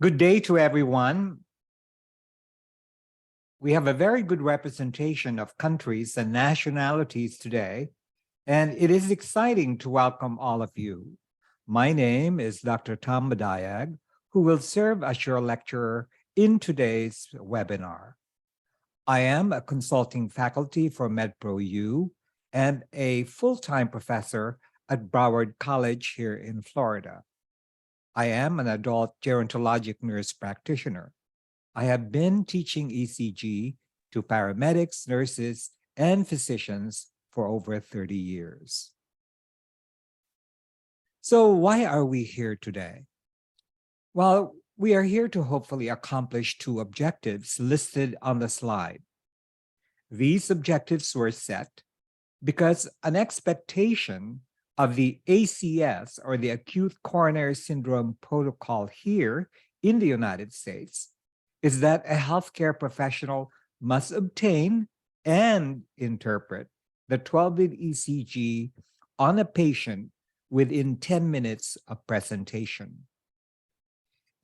Good day to everyone. We have a very good representation of countries and nationalities today, and it is exciting to welcome all of you. My name is Dr. Tom Madayag, who will serve as your lecturer in today's webinar. I am a consulting faculty for MedPro U and a full-time professor at Broward College here in Florida. I am an adult gerontologic nurse practitioner. I have been teaching ECG to paramedics, nurses, and physicians for over 30 years. So why are we here today? Well, we are here to hopefully accomplish two objectives listed on the slide. These objectives were set because an expectation of the ACS, or the Acute Coronary Syndrome Protocol here in the United States, is that a healthcare professional must obtain and interpret the 12-lead ECG on a patient within 10 minutes of presentation.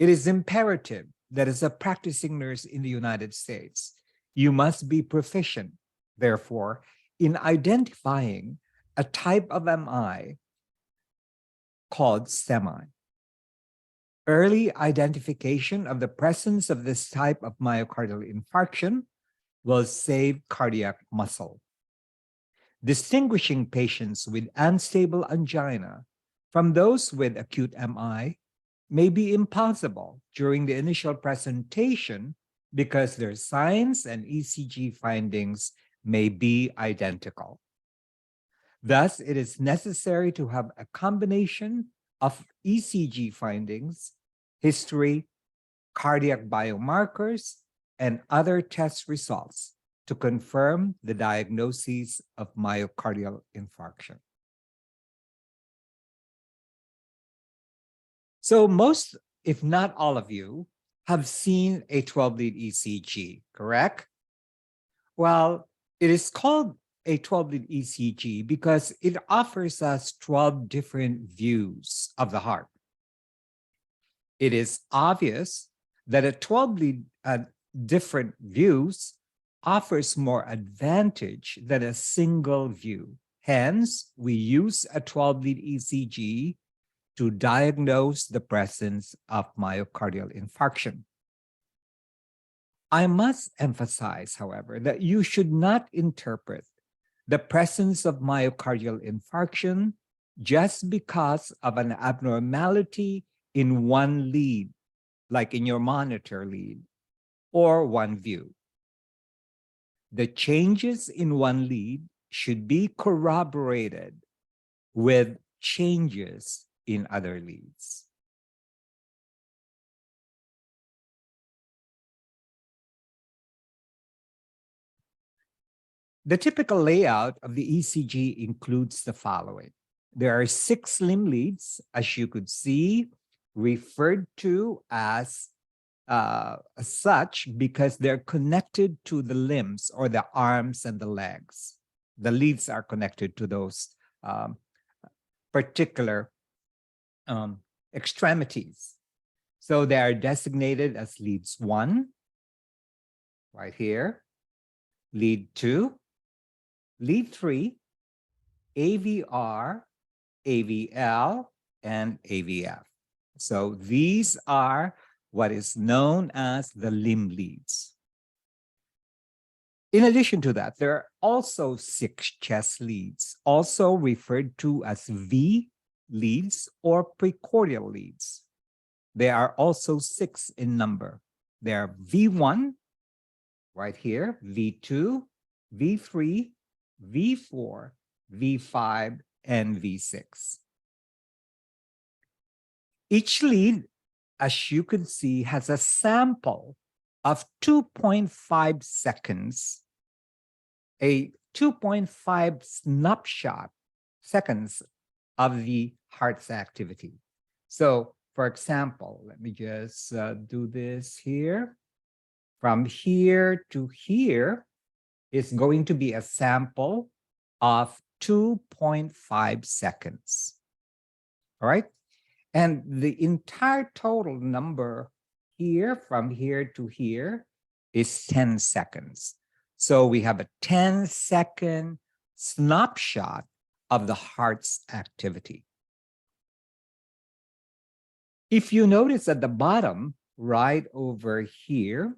It is imperative that as a practicing nurse in the United States, you must be proficient, therefore, in identifying a type of MI called STEMI. Early identification of the presence of this type of myocardial infarction will save cardiac muscle. Distinguishing patients with unstable angina from those with acute MI may be impossible during the initial presentation because their signs and ECG findings may be identical. Thus, it is necessary to have a combination of ECG findings, history, cardiac biomarkers, and other test results to confirm the diagnosis of myocardial infarction. So most, if not all of you, have seen a 12-lead ECG, correct? Well, it is called a 12-lead ECG because it offers us 12 different views of the heart. It is obvious that a 12-lead different views offers more advantage than a single view. Hence, we use a 12-lead ECG to diagnose the presence of myocardial infarction. I must emphasize, however, that you should not interpret the presence of myocardial infarction just because of an abnormality in one lead, like in your monitor lead, or one view. The changes in one lead should be corroborated with changes in other leads. The typical layout of the ECG includes the following. There are 6 limb leads, as you could see, referred to as such because they're connected to the limbs or the arms and the legs. The leads are connected to those particular extremities. So they are designated as leads 1, right here, lead 2, lead 3, AVR, AVL, and AVF. So these are what is known as the limb leads. In addition to that, there are also 6 chest leads, also referred to as V leads or precordial leads. They are also 6 in number. They are V1, right here, V2, V3, V4, V5, and V6. Each lead, as you can see, has a sample of 2.5 seconds, a 2.5 snapshot seconds of the heart's activity. So, for example, let me just do this here. From here to here is going to be a sample of 2.5 seconds. All right? And the entire total number here, from here to here, is 10 seconds. So we have a 10-second snapshot of the heart's activity. If you notice at the bottom, right over here,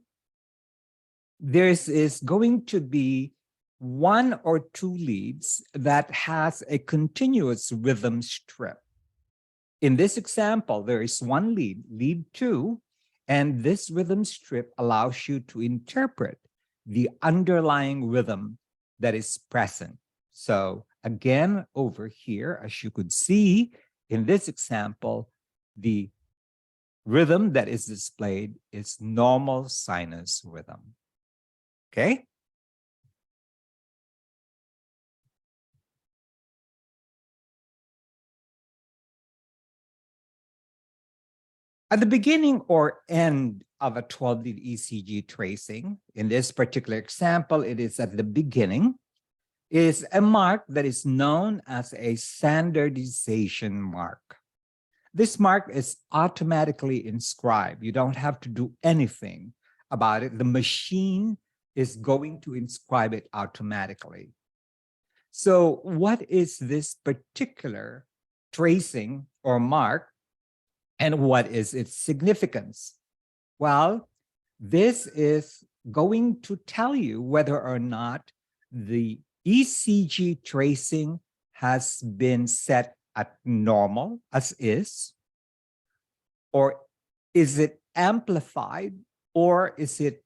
there is going to be 1 or 2 leads that has a continuous rhythm strip. In this example, there is 1 lead, lead 2, and this rhythm strip allows you to interpret the underlying rhythm that is present. So again, over here, as you could see in this example, the rhythm that is displayed is normal sinus rhythm. Okay? At the beginning or end of a 12-lead ECG tracing, in this particular example, it is at the beginning, is a mark that is known as a standardization mark. This mark is automatically inscribed. You don't have to do anything about it. The machine is going to inscribe it automatically. So what is this particular tracing or mark, and what is its significance? Well, this is going to tell you whether or not the ECG tracing has been set at normal, as is, or is it amplified, or is it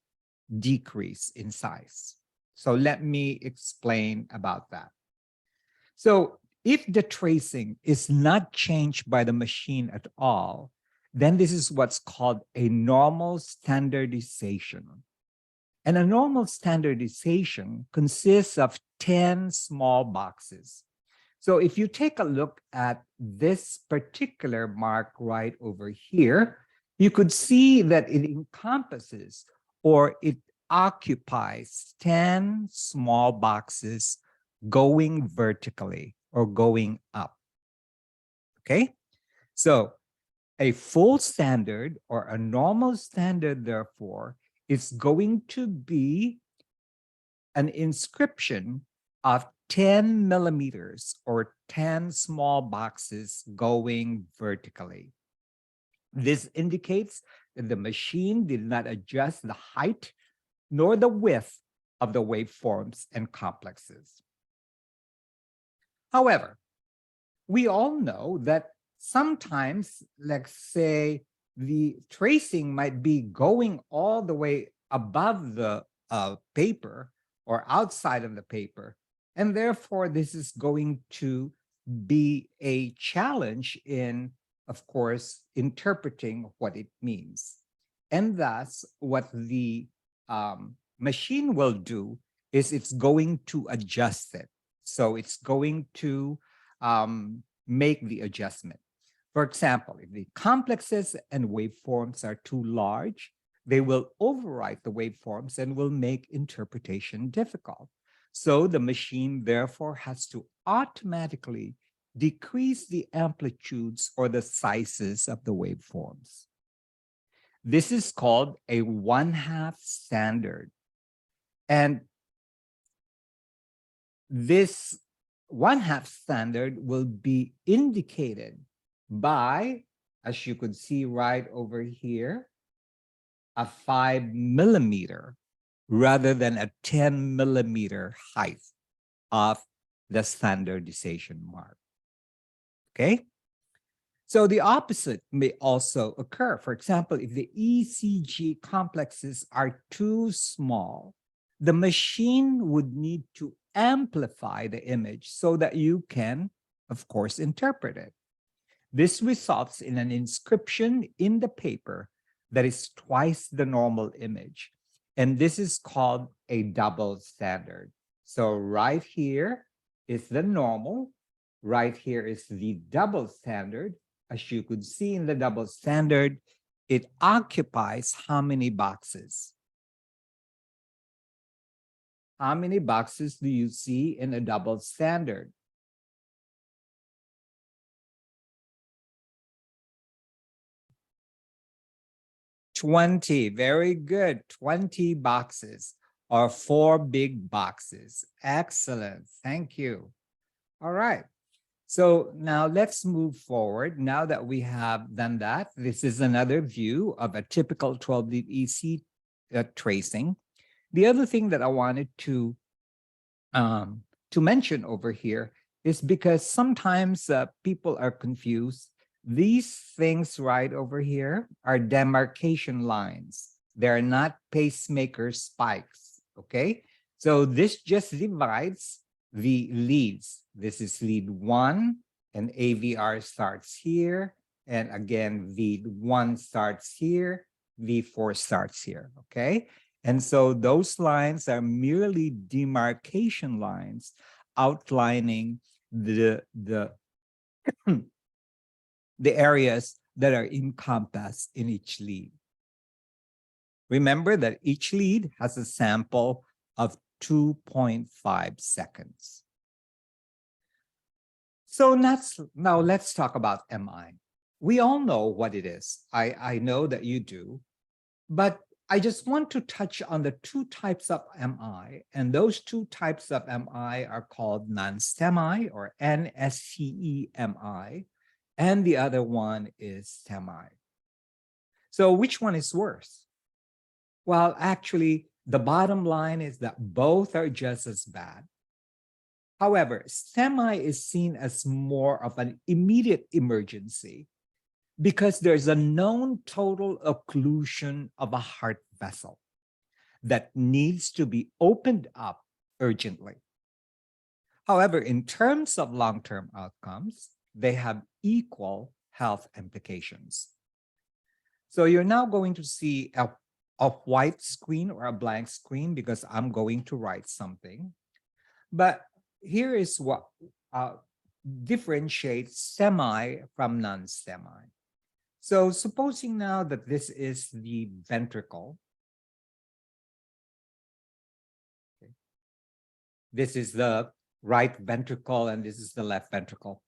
decreased in size? So let me explain about that. So if the tracing is not changed by the machine at all, then this is what's called a normal standardization. And a normal standardization consists of 10 small boxes. So if you take a look at this particular mark right over here, you could see that it encompasses, or it occupies, 10 small boxes going vertically or going up. Okay? So a full standard or a normal standard, therefore, is going to be an inscription of 10 millimeters or 10 small boxes going vertically. This indicates that the machine did not adjust the height nor the width of the waveforms and complexes. However, we all know that sometimes, let's say, the tracing might be going all the way above the paper or outside of the paper, and therefore this is going to be a challenge in, of course, interpreting what it means. And thus, what the machine will do is it's going to adjust it. So it's going to make the adjustment. For example, if the complexes and waveforms are too large, they will overwrite the waveforms and will make interpretation difficult. So the machine therefore has to automatically decrease the amplitudes or the sizes of the waveforms. This is called a 1/2 standard. And this 1/2 standard will be indicated by, as you could see right over here, a 5 millimeter rather than a 10 millimeter height of the standardization mark. Okay? So the opposite may also occur. For example, if the ECG complexes are too small, the machine would need to amplify the image so that you can, of course, interpret it. This results in an inscription in the paper that is twice the normal image. And this is called a double standard. So right here is the normal, right here is the double standard. As you could see in the double standard, it occupies how many boxes? How many boxes do you see in a double standard? 20. Very good. 20 boxes or 4 big boxes. Excellent. Thank you. All right. So now let's move forward. Now that we have done that, this is another view of a typical 12-lead EC tracing. The other thing that I wanted to mention over here is because sometimes people are confused. These things right over here are demarcation lines. They're not pacemaker spikes, okay? So this just divides the leads. This is lead 1, and AVR starts here. And again, lead 1 starts here, V4 starts here, okay? And so those lines are merely demarcation lines outlining the areas that are encompassed in each lead. Remember that each lead has a sample of 2.5 seconds. So now let's talk about MI. We all know what it is. I know that you do, but I just want to touch on the 2 types of MI, and those 2 types of MI are called non-STEMI or NSTEMI, and the other one is STEMI. So which one is worse? Well, actually, the bottom line is that both are just as bad. However, STEMI is seen as more of an immediate emergency because there's a known total occlusion of a heart vessel that needs to be opened up urgently. However, in terms of long-term outcomes, they have equal health implications. So you're now going to see a white screen or a blank screen because I'm going to write something. But here is what differentiates STEMI from non-STEMI. So supposing now that this is the ventricle. Okay. This is the right ventricle and this is the left ventricle.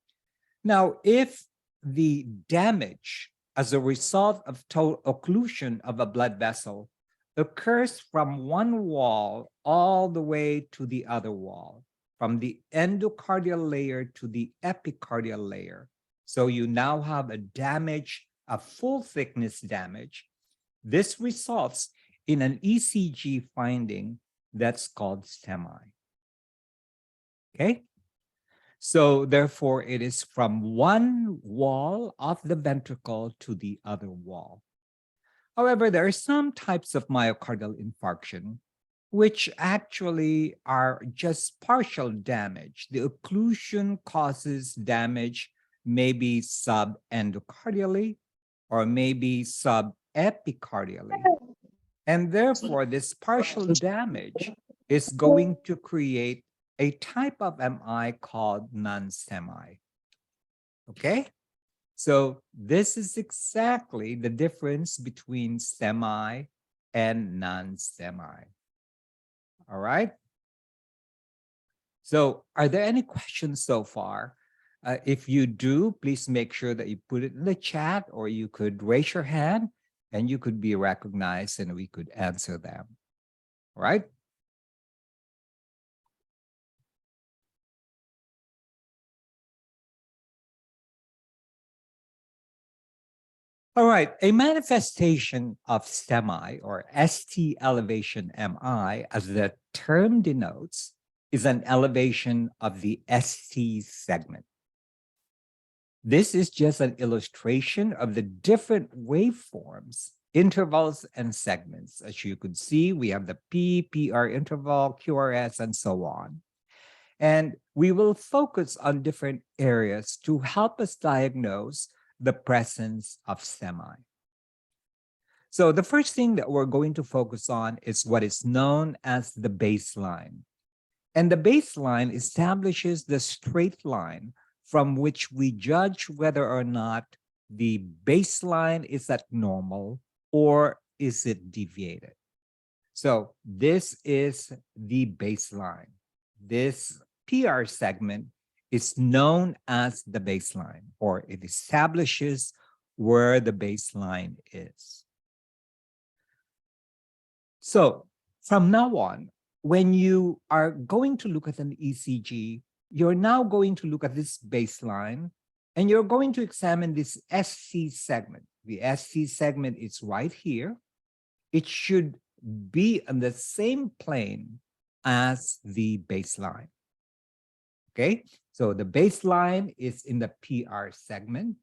Now, if the damage as a result of total occlusion of a blood vessel occurs from one wall all the way to the other wall, from the endocardial layer to the epicardial layer. So you now have a damage, a full thickness damage. This results in an ECG finding that's called STEMI. Okay? So therefore, it is from one wall of the ventricle to the other wall. However, there are some types of myocardial infarction which actually are just partial damage. The occlusion causes damage maybe subendocardially or maybe subepicardially. And therefore, this partial damage is going to create a type of MI called non-STEMI. Okay? So this is exactly the difference between STEMI and non-STEMI. All right? So are there any questions so far? If you do, please make sure that you put it in the chat, or you could raise your hand and you could be recognized and we could answer them. All right? All right, a manifestation of STEMI or ST elevation MI, as the term denotes, is an elevation of the ST segment. This is just an illustration of the different waveforms, intervals, and segments. As you could see, we have the P, PR interval, QRS, and so on. And we will focus on different areas to help us diagnose the presence of STEMI. So the first thing that we're going to focus on is what is known as the baseline. And the baseline establishes the straight line from which we judge whether or not the baseline is at normal or is it deviated. So this is the baseline. This PR segment is known as the baseline, or it establishes where the baseline is. So from now on, when you are going to look at an ECG, you're now going to look at this baseline and you're going to examine this SC segment. The SC segment is right here. It should be on the same plane as the baseline. Okay, so the baseline is in the PR segment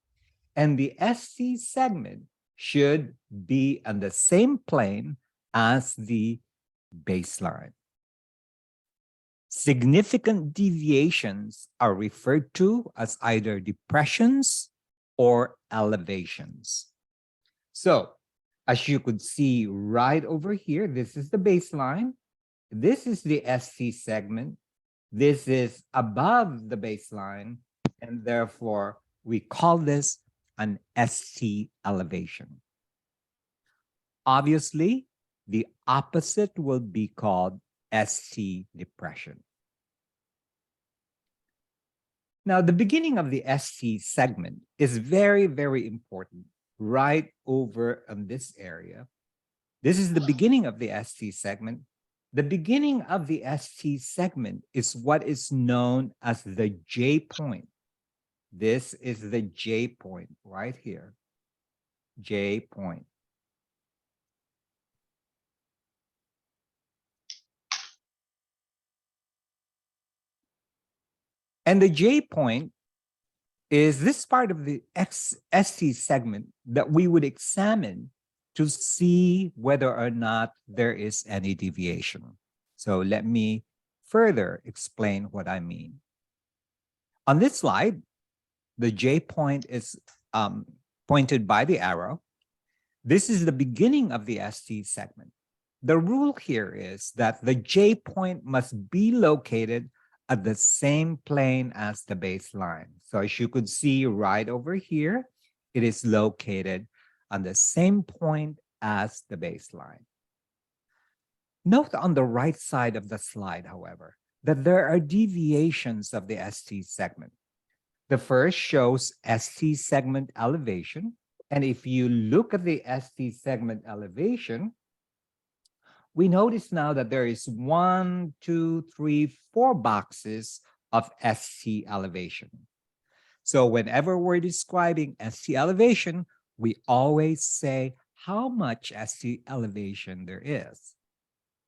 and the SC segment should be on the same plane as the baseline. Significant deviations are referred to as either depressions or elevations. So, as you could see right over here, this is the baseline. This is the SC segment. This is above the baseline, and therefore we call this an ST elevation. Obviously, the opposite will be called ST depression. Now, the beginning of the ST segment is very, very important right over in this area. This is the beginning of the ST segment. The beginning of the ST segment is what is known as the J point. This is the J point right here. J point. And the J point is this part of the ST segment that we would examine to see whether or not there is any deviation. So let me further explain what I mean. On this slide, the J point is pointed by the arrow. This is the beginning of the ST segment. The rule here is that the J point must be located at the same plane as the baseline. So as you could see right over here, it is located on the same point as the baseline. Note on the right side of the slide, however, that there are deviations of the ST segment. The first shows ST segment elevation. And if you look at the ST segment elevation, we notice now that there is 1, 2, 3, 4 boxes of ST elevation. So whenever we're describing ST elevation, we always say how much ST elevation there is,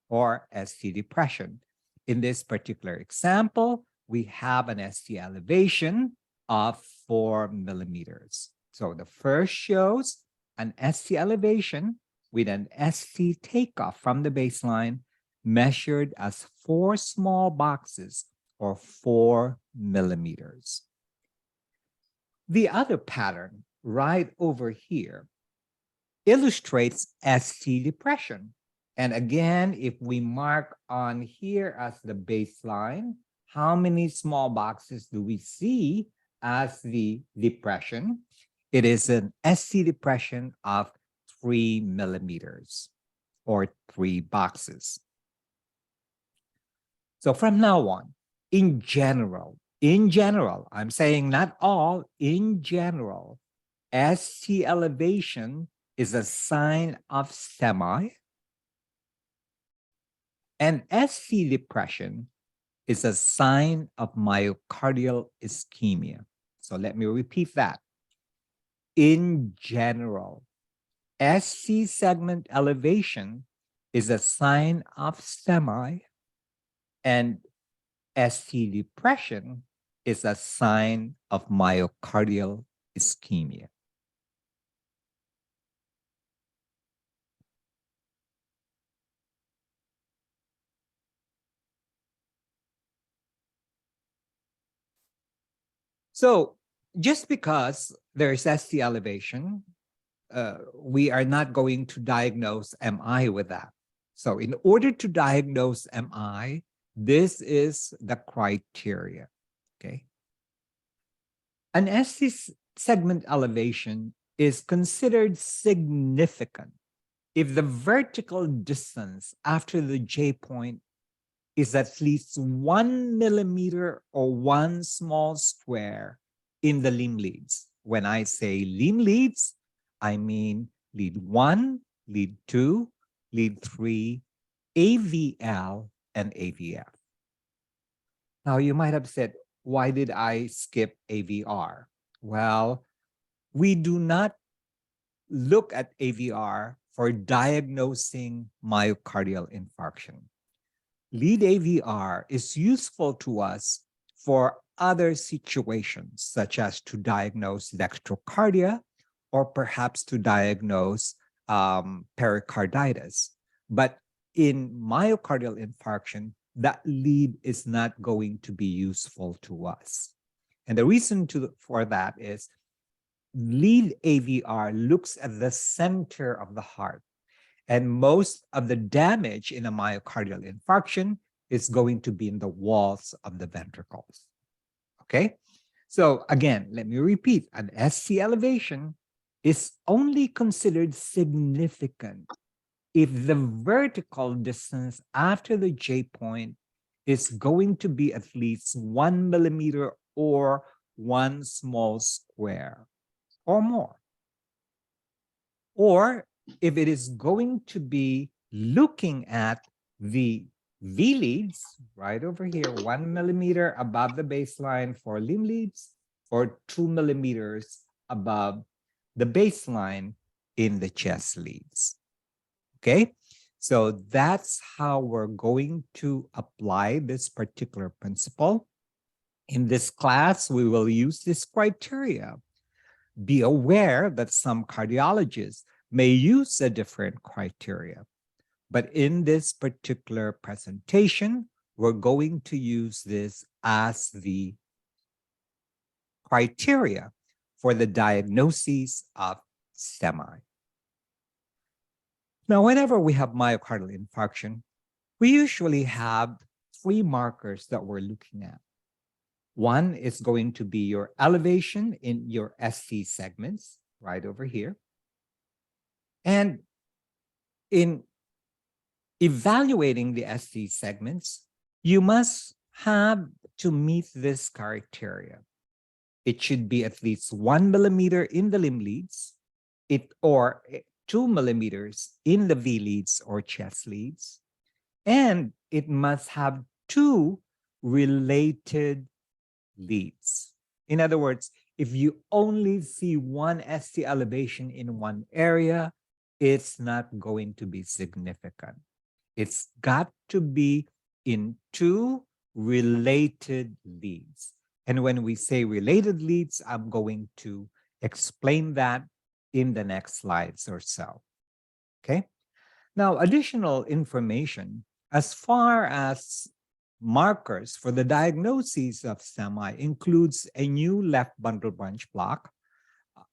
or ST depression. In this particular example, we have an ST elevation of 4 millimeters. So the first shows an ST elevation with an ST takeoff from the baseline measured as 4 small boxes or 4 millimeters. The other pattern right over here illustrates ST depression. And again, if we mark on here as the baseline, how many small boxes do we see as the depression? It is an ST depression of 3 millimeters or 3 boxes. So from now on, in general, I'm saying not all, in general, ST elevation is a sign of STEMI, and ST depression is a sign of myocardial ischemia. So let me repeat that. In general, ST segment elevation is a sign of STEMI, and ST depression is a sign of myocardial ischemia. So just because there's ST elevation, we are not going to diagnose MI with that. So in order to diagnose MI, this is the criteria, okay? An ST segment elevation is considered significant if the vertical distance after the J point is at least 1 millimeter or 1 small square in the limb leads. When I say limb leads, I mean lead 1, lead 2, lead 3, AVL and AVF. Now, you might have said, why did I skip AVR? Well, we do not look at AVR for diagnosing myocardial infarction. Lead AVR is useful to us for other situations, such as to diagnose dextrocardia or perhaps to diagnose pericarditis. But in myocardial infarction, that lead is not going to be useful to us. And the reason for that is lead AVR looks at the center of the heart. And most of the damage in a myocardial infarction is going to be in the walls of the ventricles. Okay? So again, let me repeat, an ST elevation is only considered significant if the vertical distance after the J point is going to be at least 1 millimeter or one small square or more. Or if it is going to be looking at the V leads right over here, 1 millimeter above the baseline for limb leads, or 2 millimeters above the baseline in the chest leads. Okay, so that's how we're going to apply this particular principle. In this class, we will use this criteria. Be aware that some cardiologists may use a different criteria. But in this particular presentation, we're going to use this as the criteria for the diagnosis of STEMI. Now, whenever we have myocardial infarction, we usually have three markers that we're looking at. One is going to be your elevation in your ST segments, right over here. And in evaluating the ST segments, you must have to meet this criteria. It should be at least 1 millimeter in the limb leads, or 2 millimeters in the V leads or chest leads, and it must have two related leads. In other words, if you only see one ST elevation in one area, it's not going to be significant. It's got to be in two related leads. And when we say related leads, I'm going to explain that in the next slides or so. Okay. Now, additional information as far as markers for the diagnosis of STEMI includes a new left bundle branch block,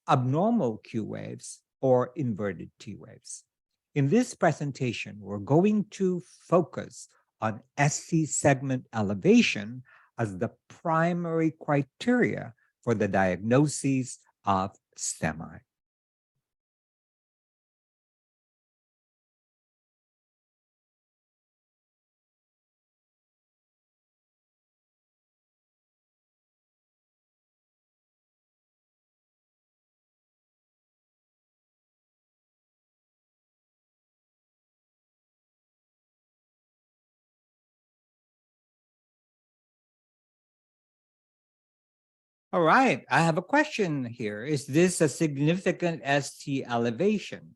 abnormal Q waves, or inverted T waves. In this presentation, we're going to focus on ST segment elevation as the primary criteria for the diagnosis of STEMI. All right, I have a question here. Is this a significant ST elevation?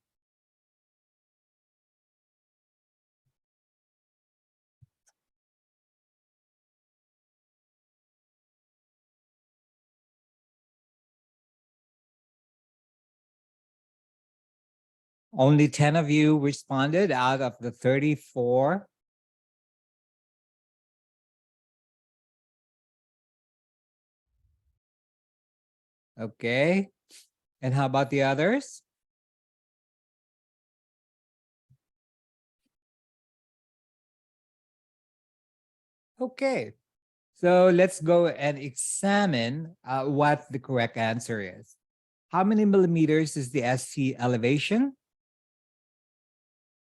Only 10 of you responded out of the 34. Okay. And how about the others? Okay. So let's go and examine what the correct answer is. How many millimeters is the ST elevation?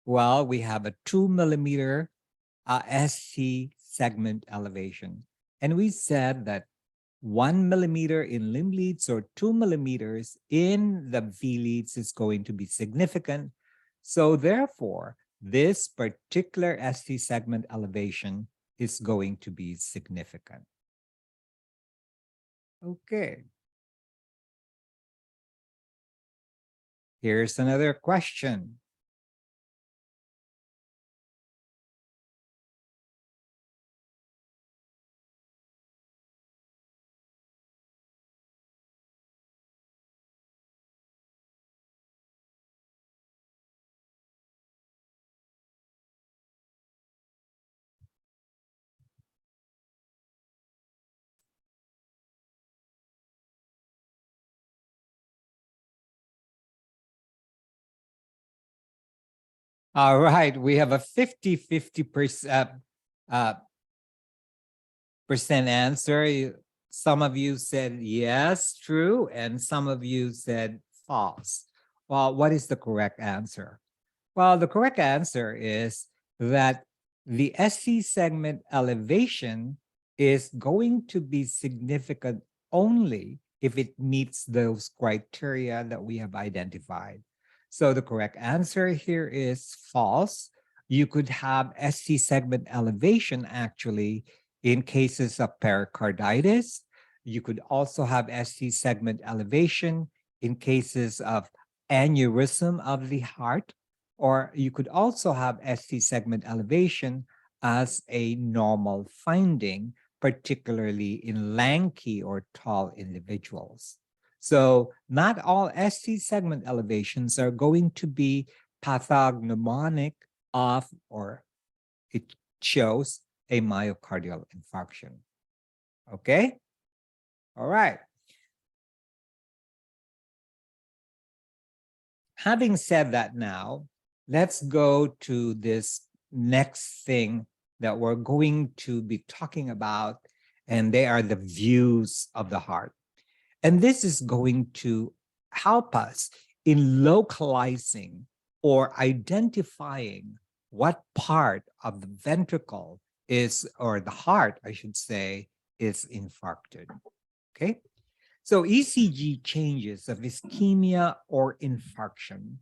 Well, we have a 2 millimeter ST segment elevation. And we said that 1 millimeter in limb leads or 2 millimeters in the V leads is going to be significant. So therefore, this particular ST segment elevation is going to be significant. Okay. Here's another question. All right, we have a 50-50% answer. Some of you said yes, true, and some of you said false. Well, what is the correct answer? Well, the correct answer is that the SC segment elevation is going to be significant only if it meets those criteria that we have identified. So the correct answer here is false. You could have SC segment elevation actually in cases of pericarditis. You could also have SC segment elevation in cases of aneurysm of the heart, or you could also have ST segment elevation as a normal finding, particularly in lanky or tall individuals. So not all ST segment elevations are going to be pathognomonic of, or it shows a myocardial infarction. Okay? All right. Having said that now, let's go to this next thing that we're going to be talking about, and they are the views of the heart. And this is going to help us in localizing or identifying what part of the ventricle is, or the heart, I should say, is infarcted. Okay? So ECG changes of ischemia or infarction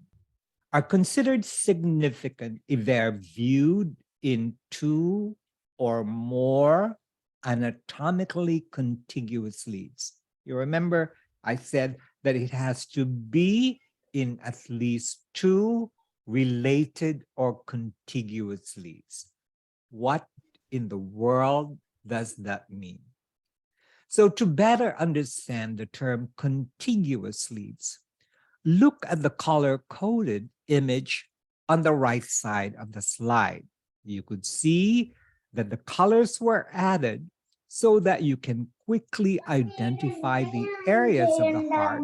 are considered significant if they are viewed in two or more anatomically contiguous leads. You remember I said that it has to be in at least two related or contiguous leads. What in the world does that mean? So to better understand the term contiguous leads, look at the color-coded image on the right side of the slide. You could see that the colors were added so that you can quickly identify the areas of the heart.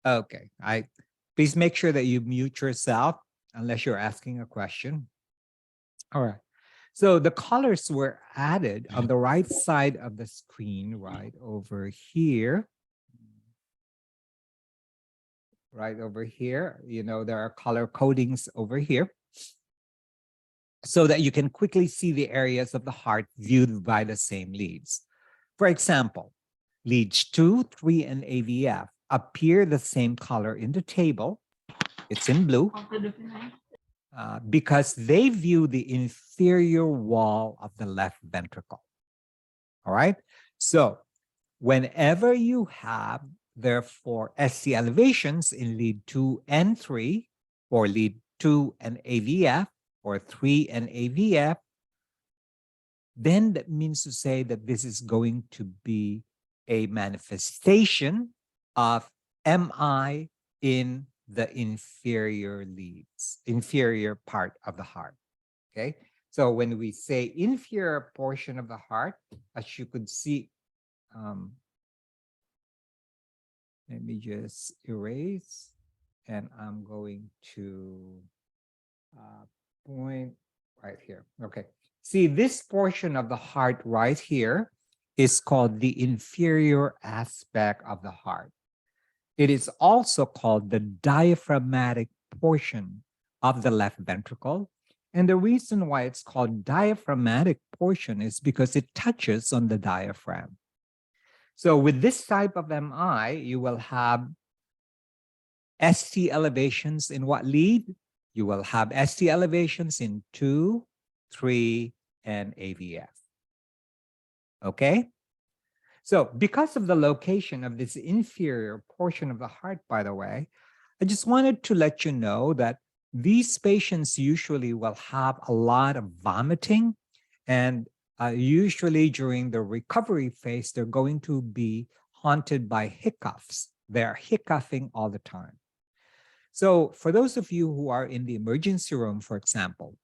Okay, please make sure that you mute yourself unless you're asking a question. All right. So the colors were added on the right side of the screen, right over here. Right over here, you know, there are color codings over here so that you can quickly see the areas of the heart viewed by the same leads. For example, leads 2, 3, and AVF appear the same color in the table. It's in blue. Because they view the inferior wall of the left ventricle. All right. So whenever you have, therefore, SC elevations in lead 2 and 3, or lead 2 and AVF, or 3 and AVF, then that means to say that this is going to be a manifestation of MI in the inferior leads, inferior part of the heart. Okay, so when we say inferior portion of the heart, as you could see, let me just erase, and I'm going to point right here. Okay, see, this portion of the heart right here is called the inferior aspect of the heart. It is also called the diaphragmatic portion of the left ventricle. And the reason why it's called diaphragmatic portion is because it touches on the diaphragm. So with this type of MI, you will have ST elevations in what lead? You will have ST elevations in 2, 3, and AVF. Okay? So because of the location of this inferior portion of the heart, by the way, I just wanted to let you know that these patients usually will have a lot of vomiting, and usually during the recovery phase, they're going to be haunted by hiccups. They're hiccuping all the time. So for those of you who are in the emergency room, for example,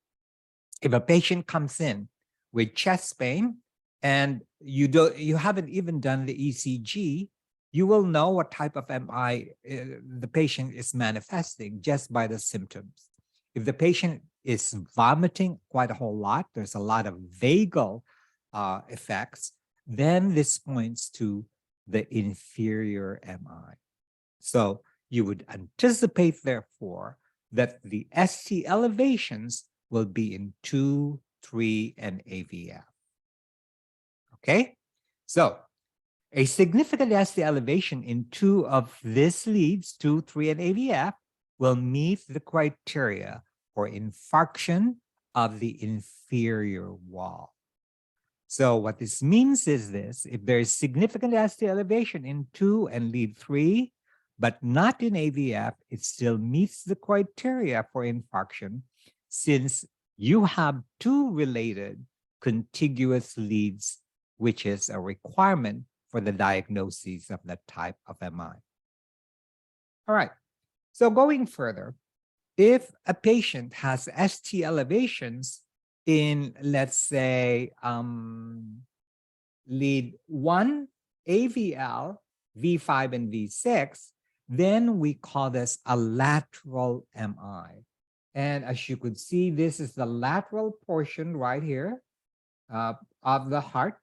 if a patient comes in with chest pain and you haven't even done the ECG, you will know what type of MI the patient is manifesting just by the symptoms. If the patient is vomiting quite a whole lot, there's a lot of vagal effects, then this points to the inferior MI. So you would anticipate, therefore, that the ST elevations will be in 2, 3, and AVF. Okay? So a significant ST elevation in 2 of these leads, 2, 3, and AVF, will meet the criteria for infarction of the inferior wall. So what this means is this: if there is significant ST elevation in 2 and lead 3, but not in AVF, it still meets the criteria for infarction, since you have 2 related contiguous leads, which is a requirement for the diagnosis of that type of MI. All right, so going further, if a patient has ST elevations in, let's say, lead 1, AVL, V5, and V6, then we call this a lateral MI. And as you could see, this is the lateral portion right here of the heart.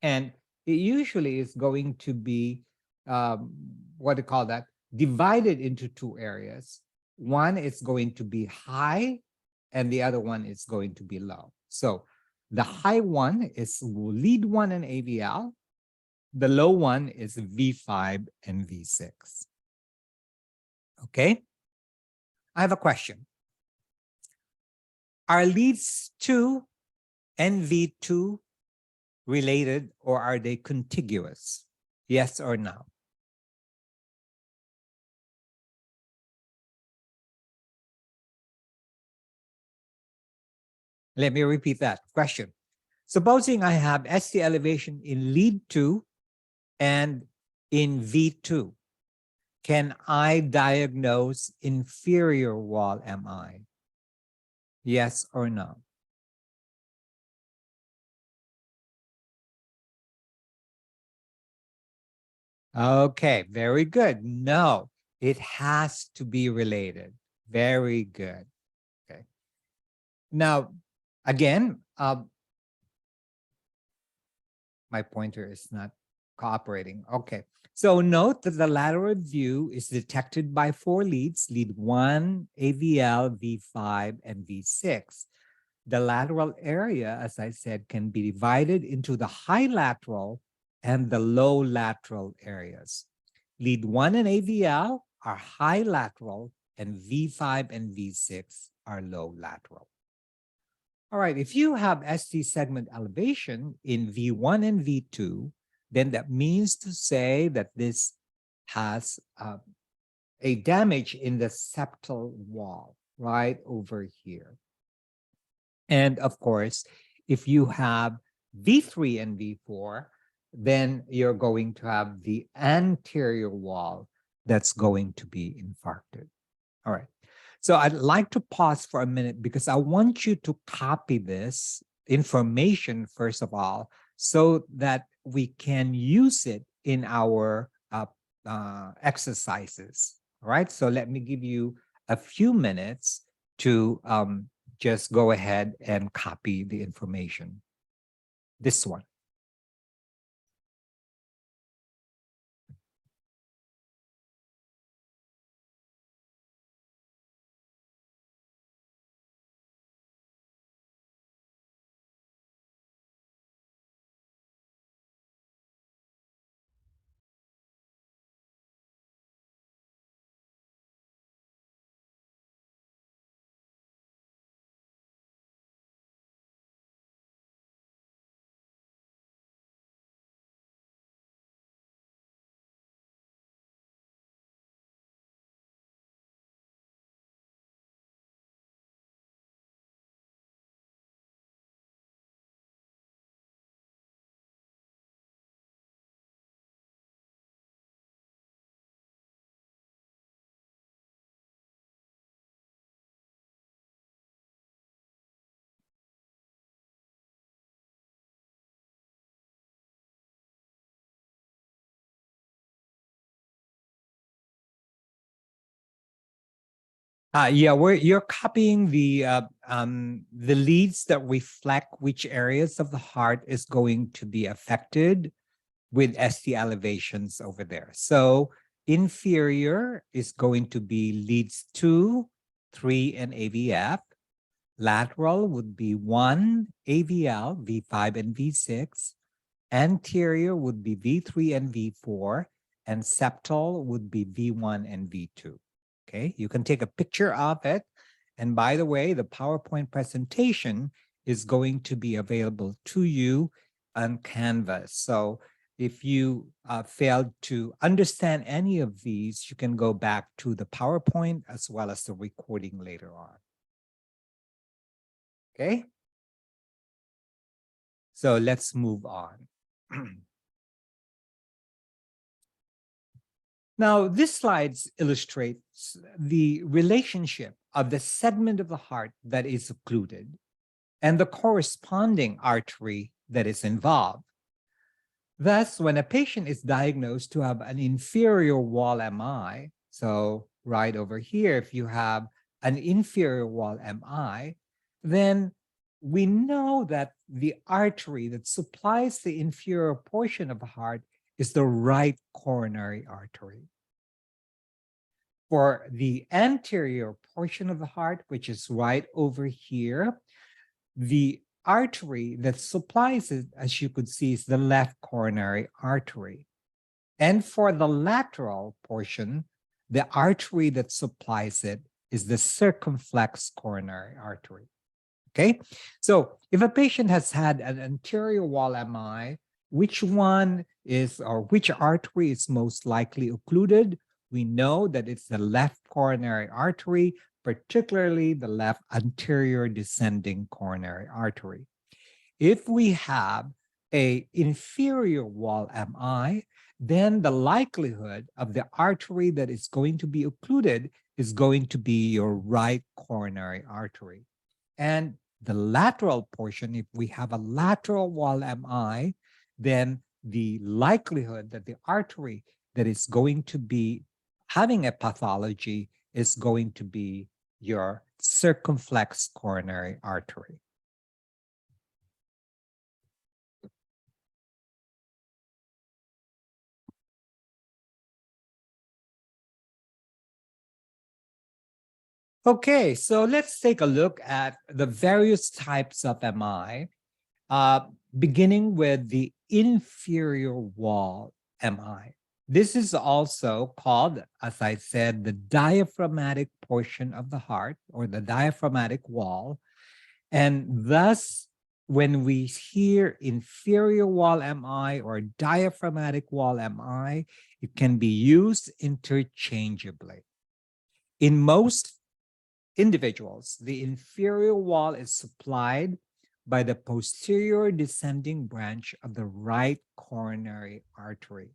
And it usually is going to be, what do you call that, divided into 2 areas. One is going to be high, and the other one is going to be low. So the high one is lead 1 and AVL. The low one is V5 and V6. Okay? I have a question. Are leads 2 and V2 related, or are they contiguous? Yes or no? Let me repeat that question. Supposing I have ST elevation in lead 2 and in V2, can I diagnose inferior wall MI? Yes or no? Okay, very good. No, it has to be related. Very good. Okay. Now, again, my pointer is not cooperating. Okay. So note that the lateral view is detected by 4 leads, lead 1, AVL, V5, and V6. The lateral area, as I said, can be divided into the high lateral and the low lateral areas. Lead 1 and AVL are high lateral, and V5 and V6 are low lateral. All right, if you have ST segment elevation in V1 and V2, then that means to say that this has a damage in the septal wall right over here. And of course, if you have V3 and V4, then you're going to have the anterior wall that's going to be infarcted. All right. So I'd like to pause for a minute because I want you to copy this information, first of all, so that we can use it in our exercises. All right. So let me give you a few minutes to just go ahead and copy the information. This one. You're copying the leads that reflect which areas of the heart is going to be affected with ST elevations over there. So inferior is going to be leads 2, 3, and AVF. Lateral would be 1, AVL, V5 and V6. Anterior would be V3 and V4. And septal would be V1 and V2. Okay, you can take a picture of it. And by the way, the PowerPoint presentation is going to be available to you on Canvas. So if you failed to understand any of these, you can go back to the PowerPoint as well as the recording later on. Okay, so let's move on. Now, this slide illustrates the relationship of the segment of the heart that is occluded and the corresponding artery that is involved. Thus, when a patient is diagnosed to have an inferior wall MI, so right over here, if you have an inferior wall MI, then we know that the artery that supplies the inferior portion of the heart is the right coronary artery. For the anterior portion of the heart, which is right over here, the artery that supplies it, as you could see, is the left coronary artery. And for the lateral portion, the artery that supplies it is the circumflex coronary artery. Okay, so if a patient has had an anterior wall MI, which one is, or which artery is most likely occluded? We know that it's the left coronary artery, particularly the left anterior descending coronary artery. If we have an inferior wall MI, then the likelihood of the artery that is going to be occluded is going to be your right coronary artery. And the lateral portion, if we have a lateral wall MI, then the likelihood that the artery that is going to be having a pathology is going to be your circumflex coronary artery. Okay, so let's take a look at the various types of MI, beginning with the inferior wall MI. This is also called, as I said, the diaphragmatic portion of the heart, or the diaphragmatic wall. And thus, when we hear inferior wall MI or diaphragmatic wall MI, it can be used interchangeably. In most individuals, the inferior wall is supplied by the posterior descending branch of the right coronary artery.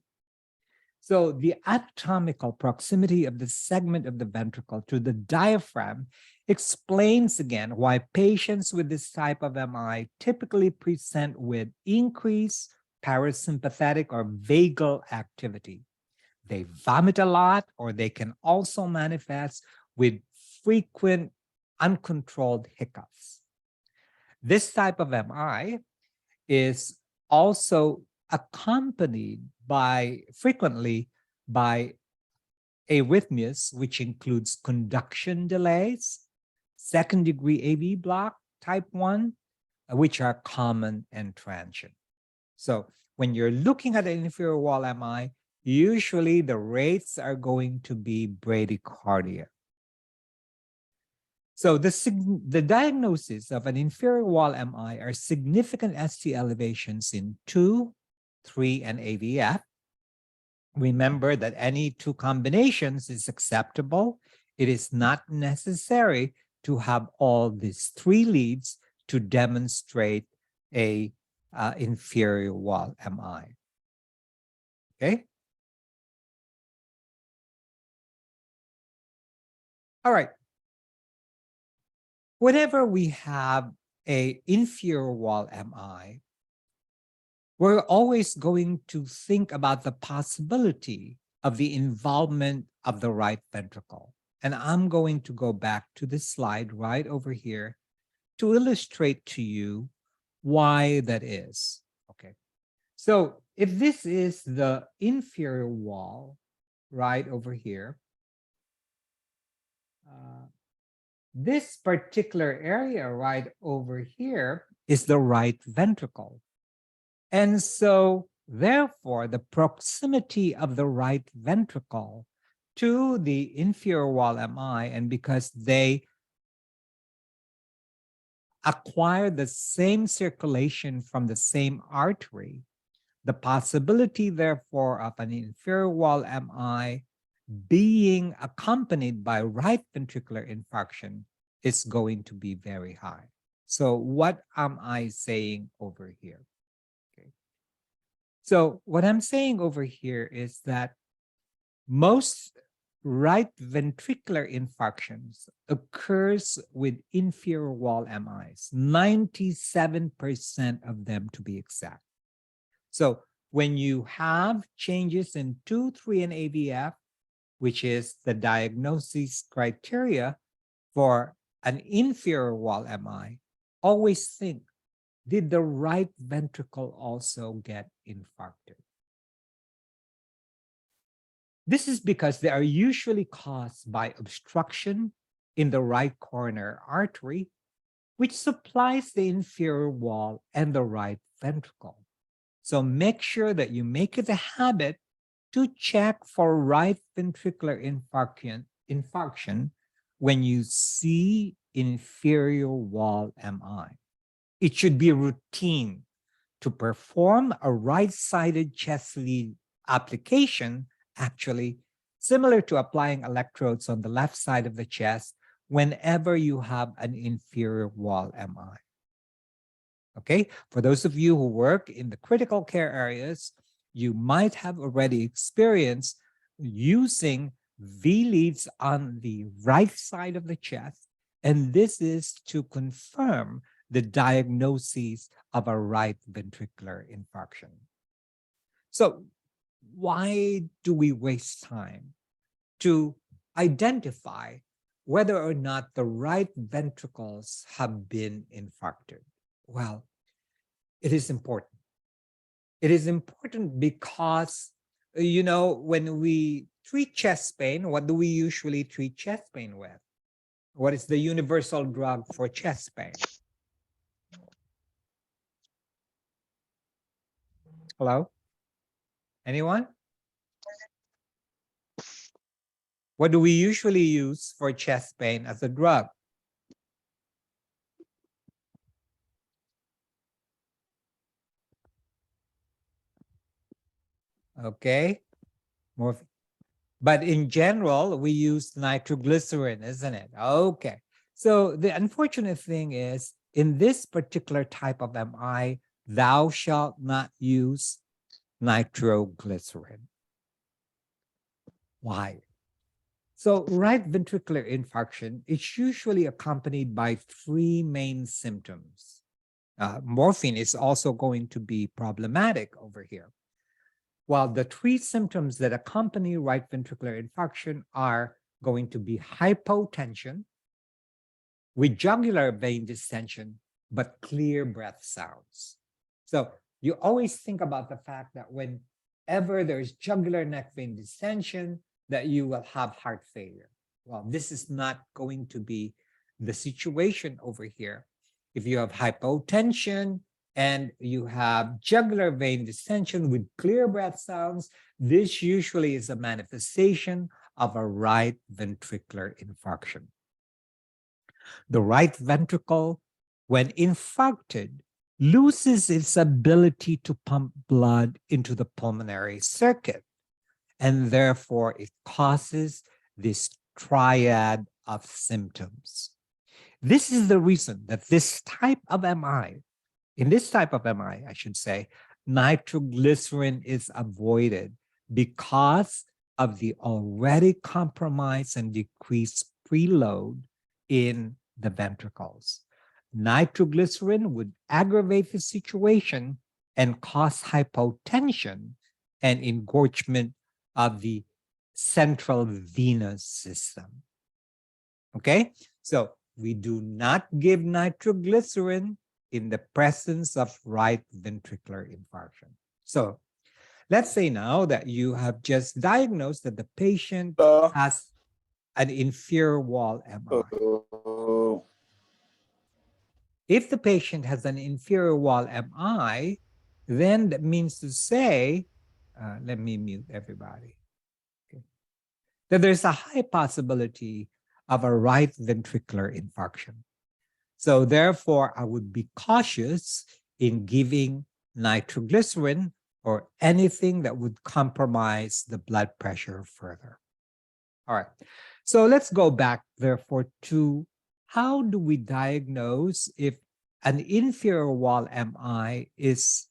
So the anatomical proximity of the segment of the ventricle to the diaphragm explains again why patients with this type of MI typically present with increased parasympathetic or vagal activity. They vomit a lot, or they can also manifest with frequent uncontrolled hiccups. This type of MI is also accompanied frequently by arrhythmias, which includes conduction delays, second-degree AV block type 1, which are common and transient. So when you're looking at an inferior wall MI, usually the rates are going to be bradycardia. So the diagnosis of an inferior wall MI are significant ST elevations in 2, 3, and AVF. Remember that any two combinations is acceptable. It is not necessary to have all these 3 leads to demonstrate a inferior wall MI. Okay. All right. Whenever we have an inferior wall MI, we're always going to think about the possibility of the involvement of the right ventricle. And I'm going to go back to this slide right over here to illustrate to you why that is. Okay. So if this is the inferior wall right over here, this particular area right over here is the right ventricle. And so therefore, the proximity of the right ventricle to the inferior wall MI, and because they acquire the same circulation from the same artery, the possibility, therefore, of an inferior wall MI being accompanied by right ventricular infarction is going to be very high. So what am I saying over here? Okay. So what I'm saying over here is that most right ventricular infarctions occurs with inferior wall MIs, 97% of them to be exact. So when you have changes in 2, 3, and AVF, which is the diagnosis criteria for an inferior wall MI, always think, did the right ventricle also get infarcted? This is because they are usually caused by obstruction in the right coronary artery, which supplies the inferior wall and the right ventricle. So make sure that you make it a habit to check for right ventricular infarction when you see inferior wall MI. It should be routine to perform a right-sided chest lead application, actually similar to applying electrodes on the left side of the chest whenever you have an inferior wall MI. Okay, for those of you who work in the critical care areas, you might have already experienced using V-leads on the right side of the chest, and this is to confirm the diagnosis of a right ventricular infarction. So why do we waste time to identify whether or not the right ventricles have been infarcted? Well, it is important. It is important because, you know, when we treat chest pain, what do we usually treat chest pain with? What is the universal drug for chest pain? Hello? Anyone? What do we usually use for chest pain as a drug? Okay, morphine. But in general, we use nitroglycerin, isn't it? Okay. So the unfortunate thing is, in this particular type of MI, thou shalt not use nitroglycerin. Why? So right ventricular infarction is usually accompanied by 3 main symptoms. Morphine is also going to be problematic over here. While the 3 symptoms that accompany right ventricular infarction are going to be hypotension with jugular vein distension, but clear breath sounds. So you always think about the fact that whenever there's jugular neck vein distension, that you will have heart failure. Well, this is not going to be the situation over here. If you have hypotension and you have jugular vein distension with clear breath sounds, this usually is a manifestation of a right ventricular infarction. The right ventricle, when infarcted, loses its ability to pump blood into the pulmonary circuit, and therefore it causes this triad of symptoms. This is the reason that this type of MI, in this type of MI, I should say, nitroglycerin is avoided because of the already compromised and decreased preload in the ventricles. Nitroglycerin would aggravate the situation and cause hypotension and engorgement of the central venous system. Okay, so we do not give nitroglycerin in the presence of right ventricular infarction. So let's say now that you have just diagnosed that the patient has an inferior wall MI. If the patient has an inferior wall MI, then that means to say, let me mute everybody, okay, that there's a high possibility of a right ventricular infarction. So therefore, I would be cautious in giving nitroglycerin or anything that would compromise the blood pressure further. All right, so let's go back therefore to how do we diagnose if an inferior wall MI is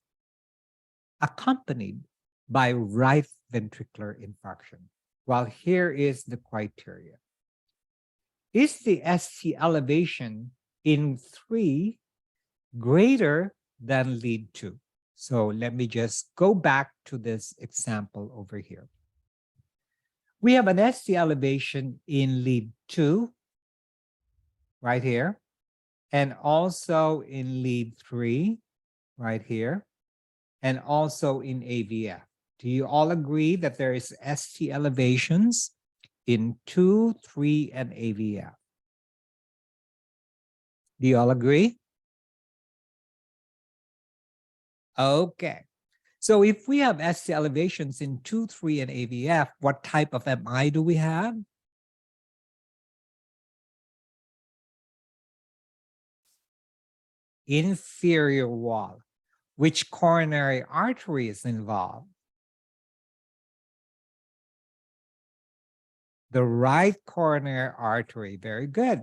accompanied by right ventricular infarction? Well, here is the criteria. Is the ST elevation in 3 greater than lead 2? So let me just go back to this example over here. We have an ST elevation in lead 2 right here, and also in lead 3 right here, and also in AVF. Do you all agree that there is ST elevations in 2, 3, and AVF? Do you all agree? Okay. So if we have ST elevations in 2, 3, and AVF, what type of MI do we have? Inferior wall. Which coronary artery is involved? The right coronary artery. Very good.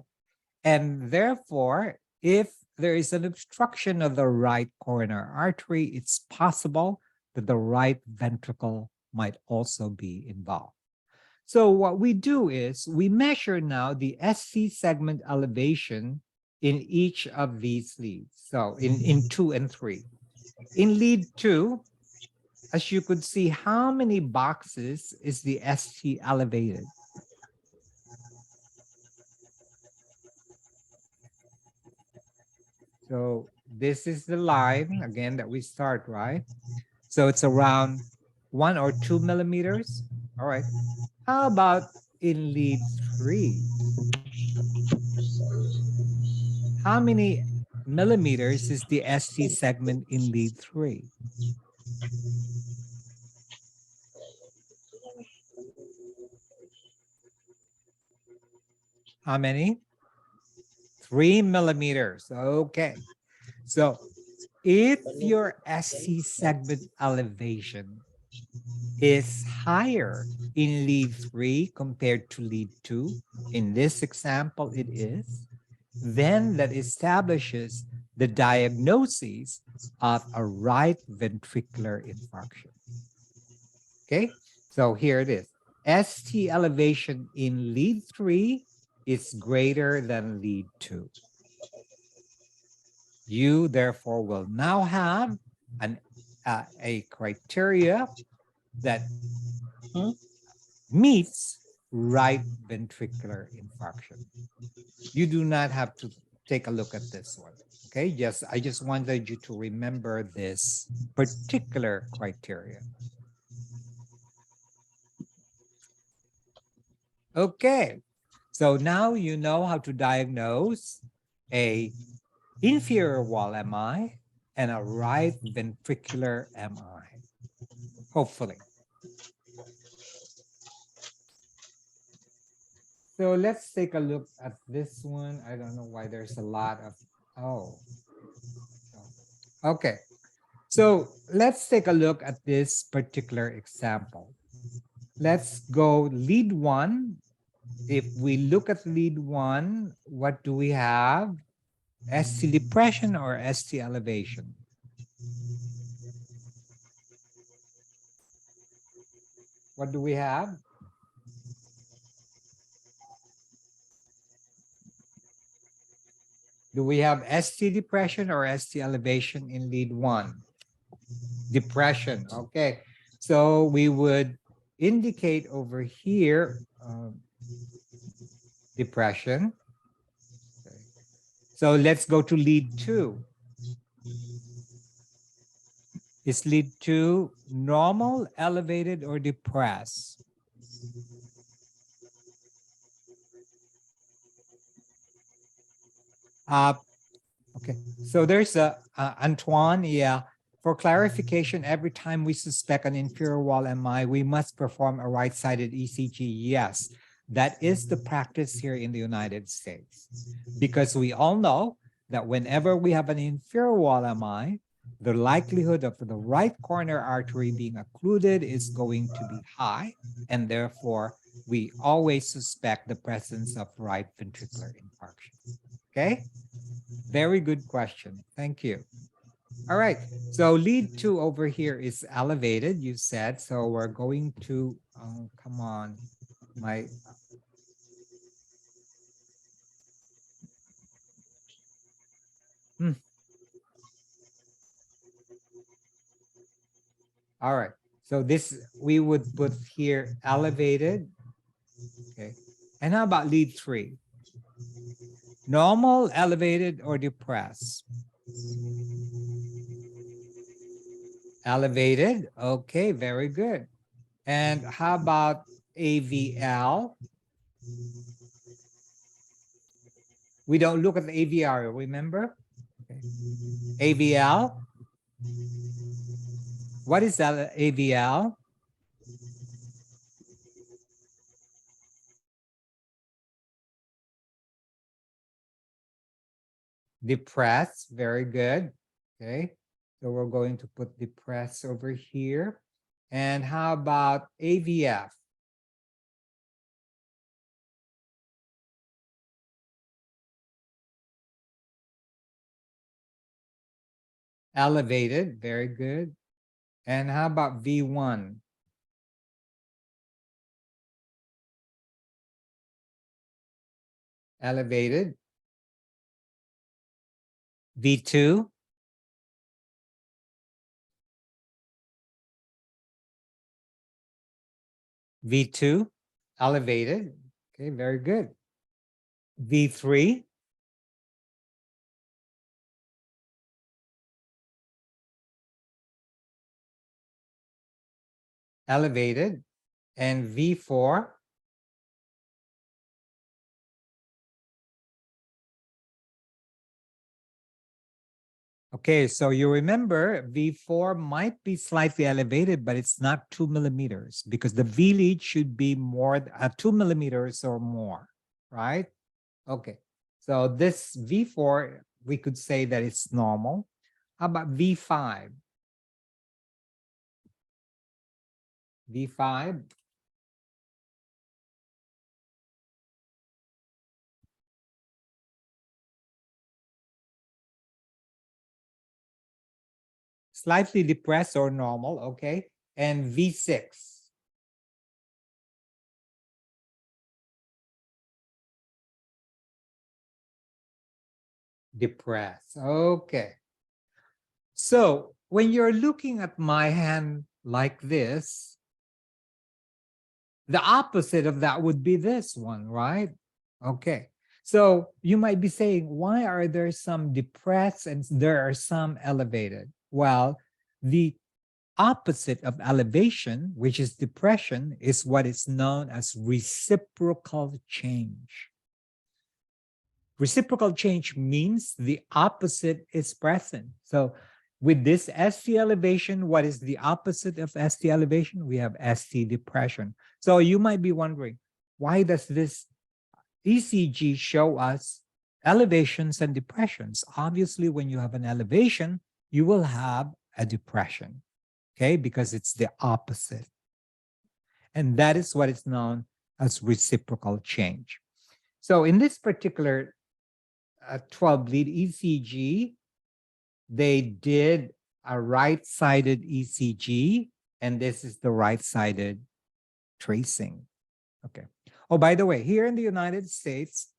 And therefore, if there is an obstruction of the right coronary artery, it's possible that the right ventricle might also be involved. So what we do is we measure now the SC segment elevation in each of these leads. So in 2 and 3. In lead 2, as you could see, how many boxes is the ST elevated? So this is the line, again, that we start, right? So it's around 1 or 2 millimeters. All right. How about in lead 3? How many millimeters is the ST segment in lead 3? How many? 3 millimeters. Okay. So if your ST segment elevation is higher in lead 3 compared to lead 2, in this example it is, then that establishes the diagnosis of a right ventricular infarction. Okay, so here it is. ST elevation in lead 3 is greater than lead 2. You therefore will now have a criteria that meets right ventricular infarction. You do not have to take a look at this one. Okay, I just wanted you to remember this particular criteria. Okay, so now you know how to diagnose a inferior wall MI and a right ventricular MI, hopefully. So let's take a look at this one. I don't know why there's a lot of, okay. So let's take a look at this particular example. Let's go lead 1. If we look at lead 1, what do we have? ST depression or ST elevation? What do we have? Do we have ST depression or ST elevation in lead 1? Depression. Okay. So we would indicate over here depression. Okay. So let's go to lead 2. Is lead 2 normal, elevated, or depressed? Okay, so there's Antoine, yeah. For clarification, every time we suspect an inferior wall MI, we must perform a right-sided ECG. Yes, that is the practice here in the United States. Because we all know that whenever we have an inferior wall MI, the likelihood of the right coronary artery being occluded is going to be high, and therefore we always suspect the presence of right ventricular infarction. Okay? Very good question. Thank you. All right. So lead 2 over here is elevated, you said. So we're going to, come on, my. All right. So this, we would put here elevated. Okay. And how about lead 3? Normal, elevated, or depressed? Elevated. Okay, very good. And how about AVL? We don't look at the AVR, remember? Okay. AVL. What is that AVL? Depressed, very good. Okay, so we're going to put depressed over here. And how about AVF? Elevated, very good. And how about V1? Elevated. V2? V2, elevated. Okay, very good. V3? Elevated. And V4? Okay, so you remember V4 might be slightly elevated, but it's not 2 millimeters because the V lead should be more 2 millimeters or more, right? Okay, so this V4, we could say that it's normal. How about V5? V5? Slightly depressed or normal, okay. And V6? Depressed, okay. So when you're looking at my hand like this, the opposite of that would be this one, right? Okay. So you might be saying, why are there some depressed and there are some elevated? Well, the opposite of elevation, which is depression, is what is known as reciprocal change. Reciprocal change means the opposite is present. So with this ST elevation, what is the opposite of ST elevation? We have ST depression. So you might be wondering, why does this ECG show us elevations and depressions? Obviously, when you have an elevation, you will have a depression, okay? Because it's the opposite. And that is what is known as reciprocal change. So in this particular 12 lead ECG, they did a right-sided ECG, and this is the right-sided tracing. Okay. Oh, by the way, here in the United States,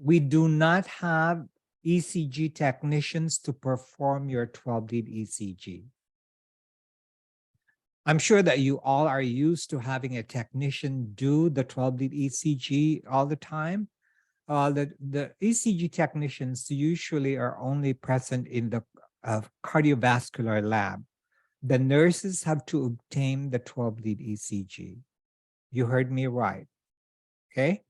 we do not have ECG technicians to perform your 12 lead ECG. I'm sure that you all are used to having a technician do the 12-lead ECG all the time. The ECG technicians usually are only present in the cardiovascular lab. The nurses have to obtain the 12-lead ECG. You heard me right, okay?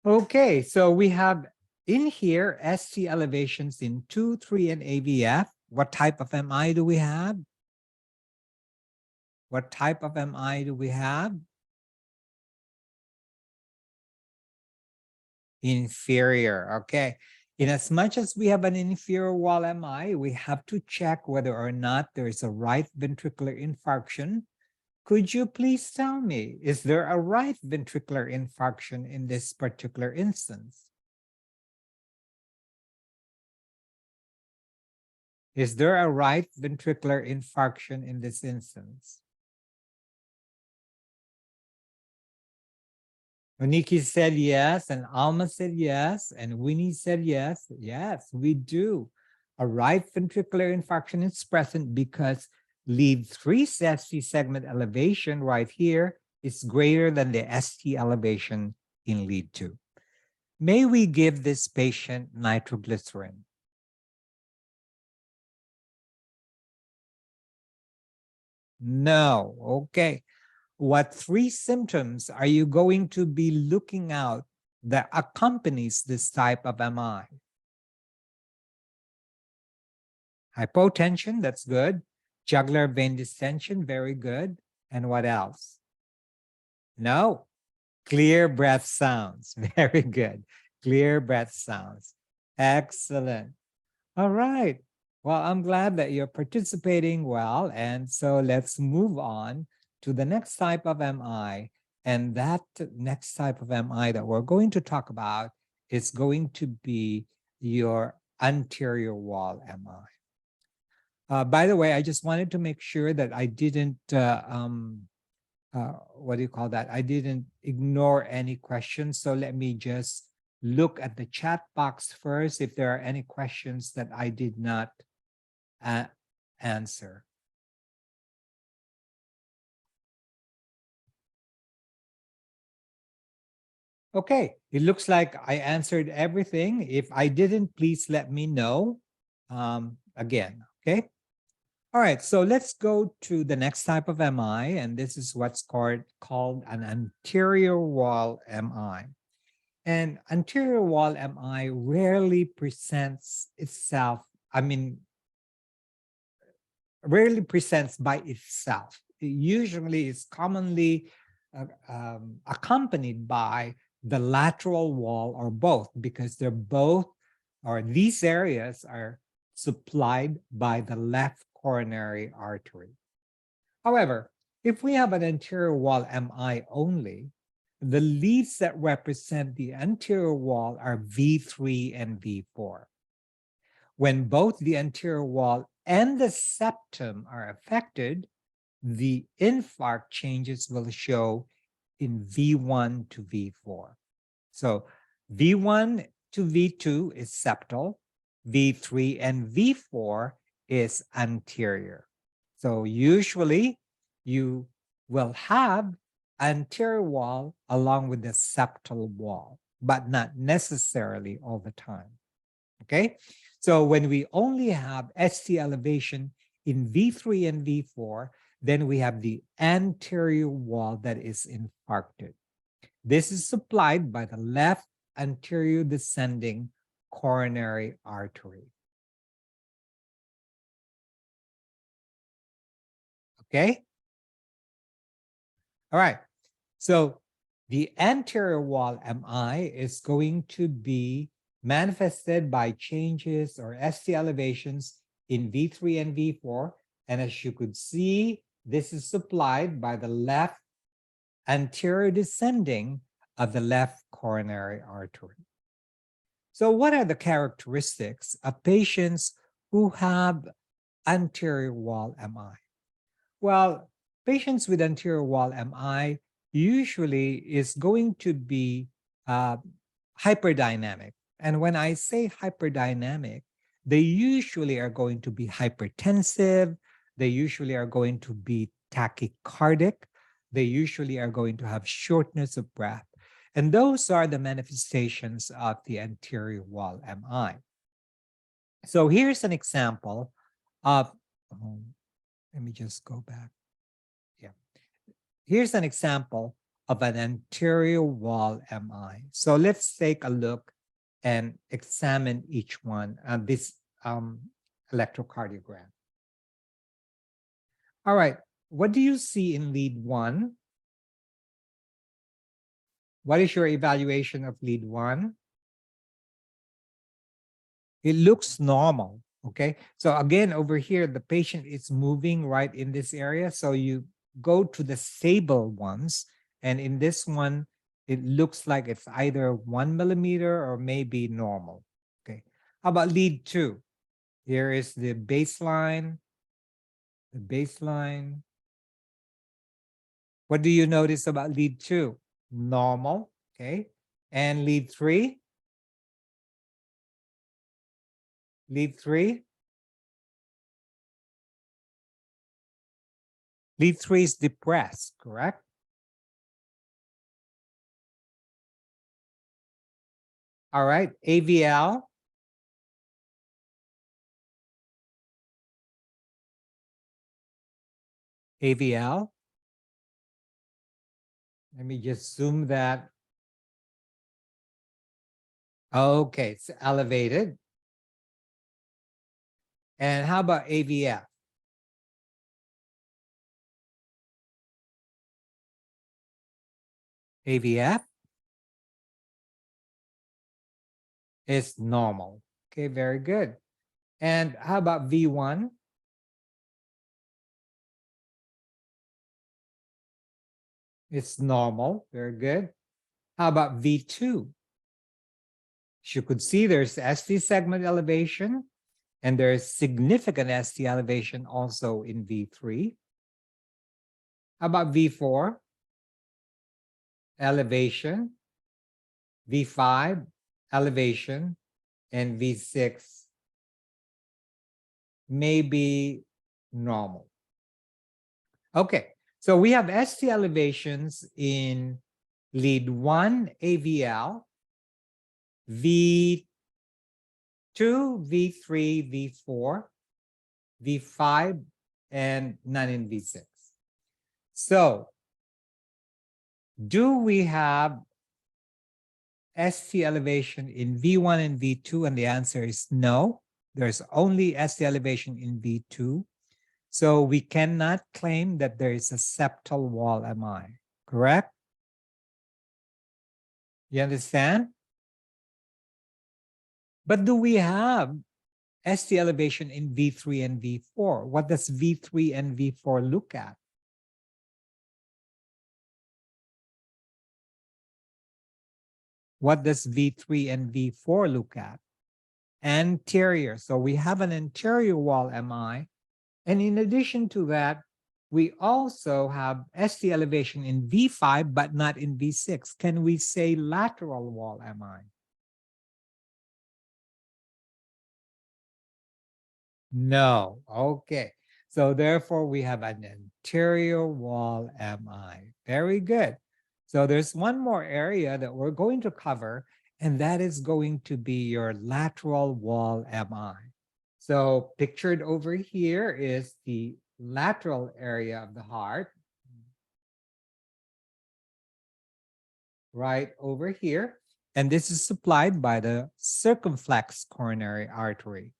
Okay, so we have in here ST elevations in 2, 3, and AVF. What type of MI do we have? What type of MI do we have? Inferior, okay. In as much as we have an inferior wall MI, we have to check whether or not there is a right ventricular infarction. Could you please tell me, is there a right ventricular infarction in this particular instance? Is there a right ventricular infarction in this instance? Oniki said yes, and Alma said yes, and Winnie said yes. Yes, we do. A right ventricular infarction is present because lead 3 ST segment elevation right here is greater than the ST elevation in lead 2. May we give this patient nitroglycerin? No. Okay. What 3 symptoms are you going to be looking out that accompanies this type of MI? Hypotension, that's good. Jugular vein distension, very good. And what else? No. Clear breath sounds, very good. Clear breath sounds. Excellent. All right. Well, I'm glad that you're participating well. And so let's move on to the next type of MI. And that next type of MI that we're going to talk about is going to be your anterior wall MI. By the way, I just wanted to make sure that I didn't, what do you call that? I didn't ignore any questions. So let me just look at the chat box first if there are any questions that I did not answer. Okay, it looks like I answered everything. If I didn't, please let me know again, okay? All right, so let's go to the next type of MI, and this is what's called an anterior wall MI. And anterior wall MI rarely presents itself, rarely presents by itself. It usually is commonly accompanied by the lateral wall or both, because they're both, or these areas are supplied by the left coronary artery. However, if we have an anterior wall MI only, the leads that represent the anterior wall are V3 and V4. When both the anterior wall and the septum are affected, the infarct changes will show in V1 to V4. So V1 to V2 is septal, V3 and V4 is anterior. So usually you will have anterior wall along with the septal wall, but not necessarily all the time. Okay, so when we only have ST elevation in V3 and V4, then we have the anterior wall that is infarcted. This is supplied by the left anterior descending coronary artery. Okay? All right. So the anterior wall MI is going to be manifested by changes or ST elevations in V3 and V4. And as you could see, this is supplied by the left anterior descending of the left coronary artery. So what are the characteristics of patients who have anterior wall MI? Well, patients with anterior wall MI usually is going to be hyperdynamic. And when I say hyperdynamic, they usually are going to be hypertensive. They usually are going to be tachycardic. They usually are going to have shortness of breath. And those are the manifestations of the anterior wall MI. So here's an example of, let me just go back. Yeah. Here's an example of an anterior wall MI. So let's take a look and examine each one on this electrocardiogram. All right, what do you see in lead 1? What is your evaluation of lead 1? It looks normal, okay? So again, over here, the patient is moving right in this area. So you go to the stable ones. And in this one, it looks like it's either 1 millimeter or maybe normal, okay? How about lead 2? Here is the baseline. The baseline. What do you notice about lead 2? Normal, okay? And lead 3? Lead 3? Lead 3 is depressed, correct? All right, AVL. AVL. Let me just zoom that. Okay, it's elevated. And how about AVF? AVF is normal. Okay, very good. And how about V1? It's normal, very good. How about V2? As you could see, there's ST segment elevation, and there's significant ST elevation also in V3. How about V4? Elevation. V5, elevation. And V6 may be normal. Okay, so we have ST elevations in lead 1 AVL, V2, V3, V4, V5, and none in V6. So, do we have ST elevation in V1 and V2? And the answer is no. There's only ST elevation in V2. So we cannot claim that there is a septal wall MI, correct? You understand? But do we have ST elevation in V3 and V4? What does V3 and V4 look at? What does V3 and V4 look at? Anterior. So we have an anterior wall MI. And in addition to that, we also have ST elevation in V5, but not in V6. Can we say lateral wall MI? No. Okay. So therefore, we have an anterior wall MI. Very good. So there's one more area that we're going to cover, and that is going to be your lateral wall MI. So pictured over here is the lateral area of the heart, right over here. And this is supplied by the circumflex coronary artery.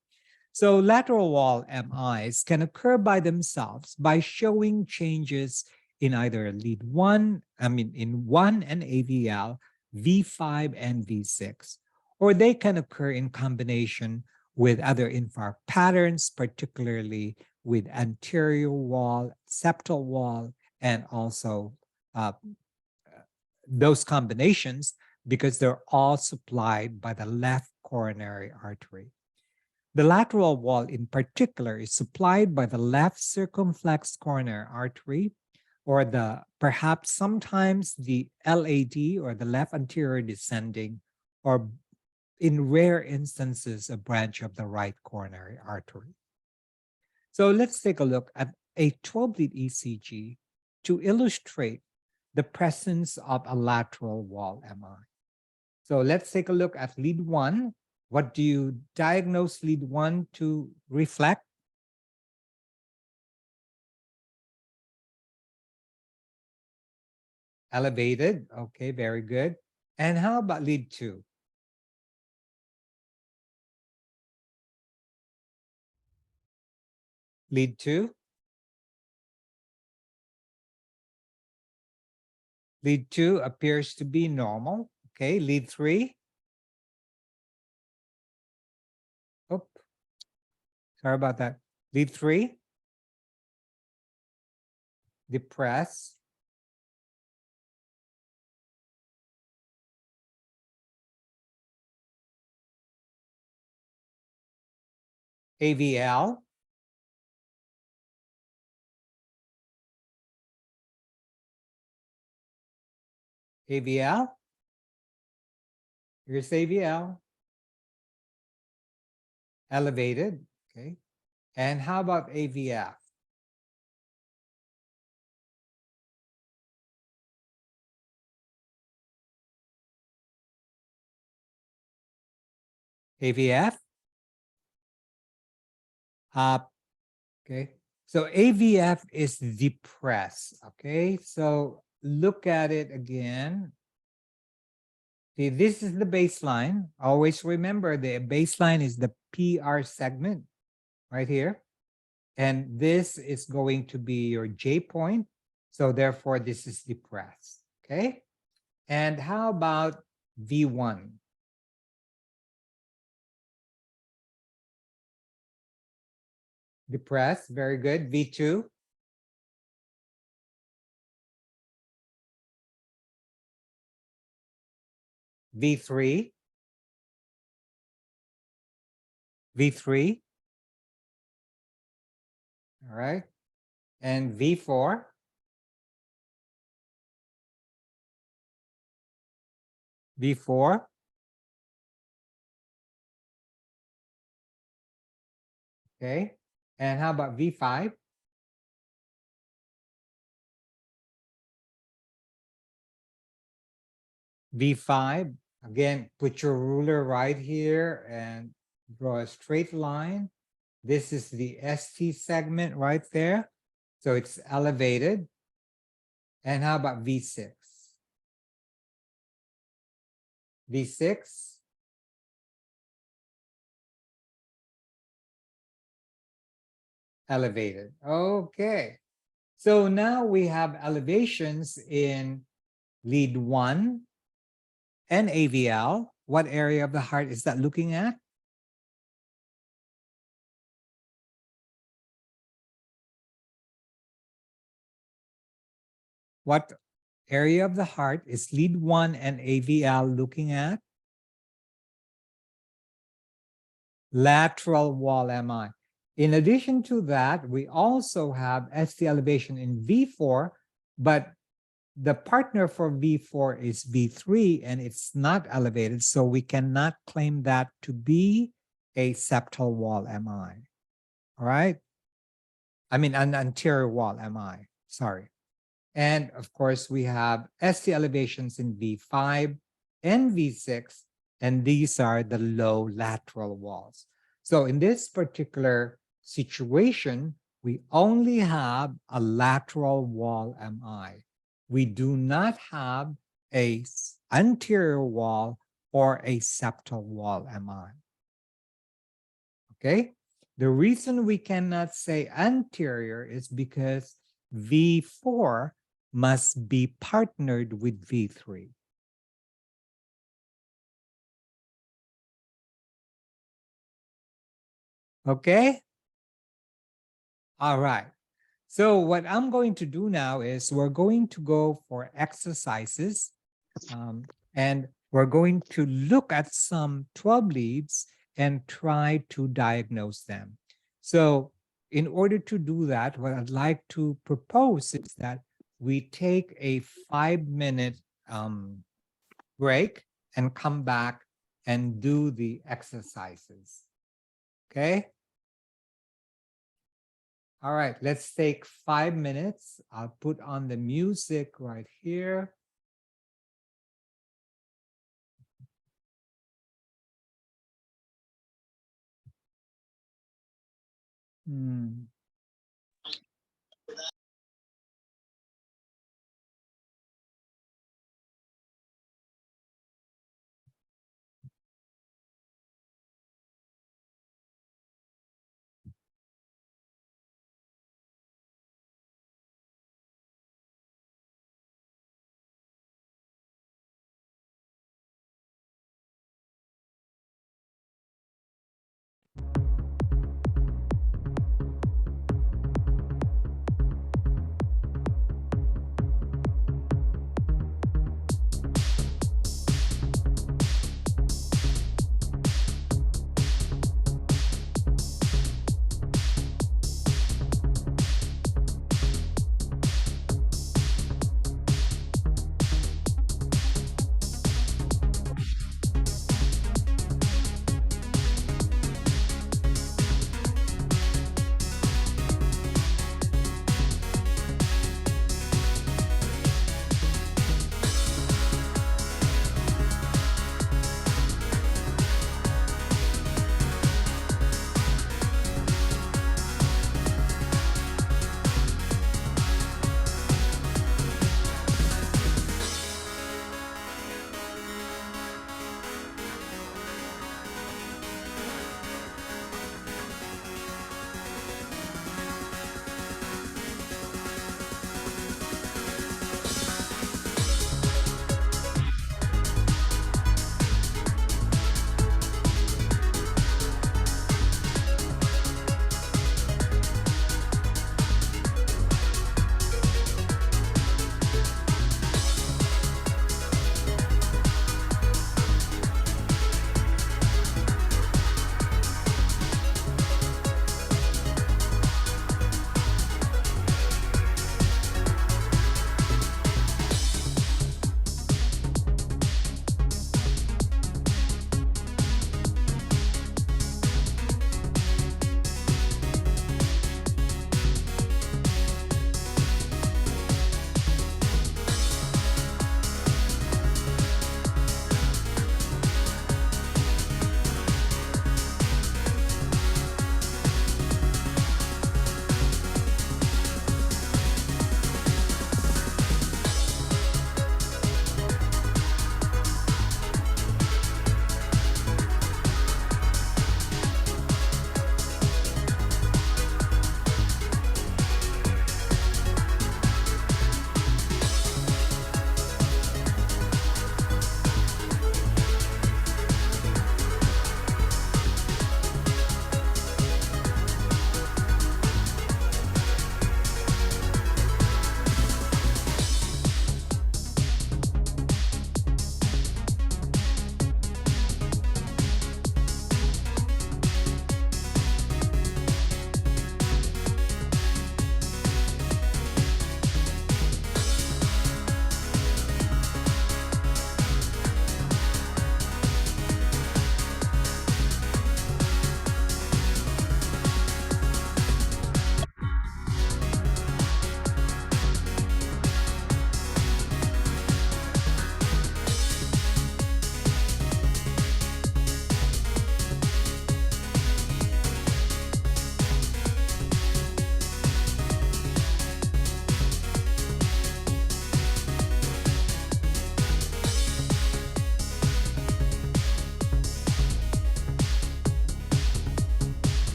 So lateral wall MIs can occur by themselves by showing changes in either lead 1, in 1 and AVL, V5 and V6, or they can occur in combination with other infarct patterns, particularly with anterior wall, septal wall, and also those combinations because they're all supplied by the left coronary artery. The lateral wall in particular is supplied by the left circumflex coronary artery, or perhaps sometimes the LAD, or the left anterior descending, or in rare instances, a branch of the right coronary artery. So let's take a look at a 12-lead ECG to illustrate the presence of a lateral wall MI. So let's take a look at lead 1. What do you diagnose lead 1 to reflect? Elevated. Okay, very good. And how about lead 2? Lead 2? Lead 2 appears to be normal. Okay, lead 3? Oh, sorry about that. Lead 3? Depressed. AVL. AVL. Here's AVL. Elevated. Okay. And how about AVF? AVF? Up. Okay. So AVF is depressed. Okay. So look at it again. See, this is the baseline. Always remember the baseline is the PR segment right here. And this is going to be your J point. So therefore, this is depressed. Okay. And how about V1? Depressed. Very good. V2? V3? V3? All right. And V4? V4? Okay. And how about V5? V5. Again, put your ruler right here and draw a straight line. This is the ST segment right there. So it's elevated. And how about V6? V6? Elevated. Okay. So now we have elevations in lead 1 and AVL. What area of the heart is that looking at? What area of the heart is lead 1 and AVL looking at? Lateral wall MI. In addition to that, we also have ST elevation in V4, but the partner for V4 is V3 and it's not elevated, so we cannot claim that to be a septal wall MI. All right? I mean, an anterior wall MI, sorry. And of course, we have ST elevations in V5 and V6, and these are the low lateral walls. So in this particular situation, we only have a lateral wall MI. We do not have a anterior wall or a septal wall MI. Okay? The reason we cannot say anterior is because V4 must be partnered with V3. Okay? All right. So what I'm going to do now is we're going to go for exercises and we're going to look at some 12 leads and try to diagnose them. So in order to do that, what I'd like to propose is that we take a 5-minute break and come back and do the exercises. Okay? All right, let's take 5 minutes. I'll put on the music right here. Hmm.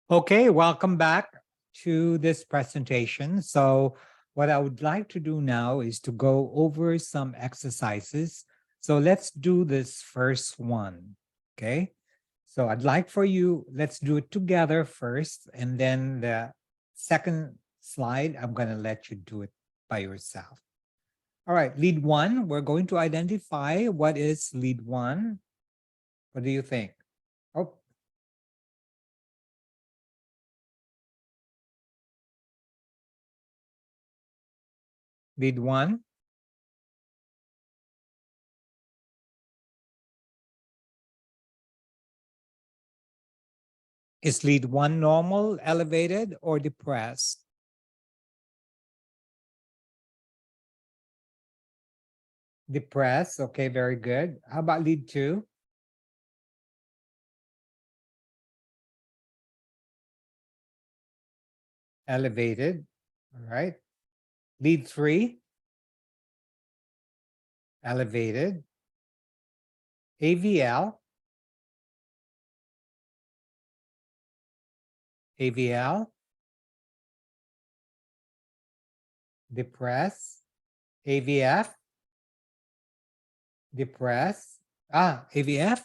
Okay, welcome back to this presentation. So what I would like to do now is to go over some exercises. So let's do this first one, okay? So I'd like for you, let's do it together first, and then the second slide, I'm gonna let you do it by yourself. All right, lead one, we're going to identify what is lead one. What do you think? Oh, lead one. Is lead one normal, elevated, or depressed? Depressed, okay, very good. How about lead two? Elevated, all right. Lead three? Elevated. AVL? AVL? Depressed. AVF? Depressed. AVF?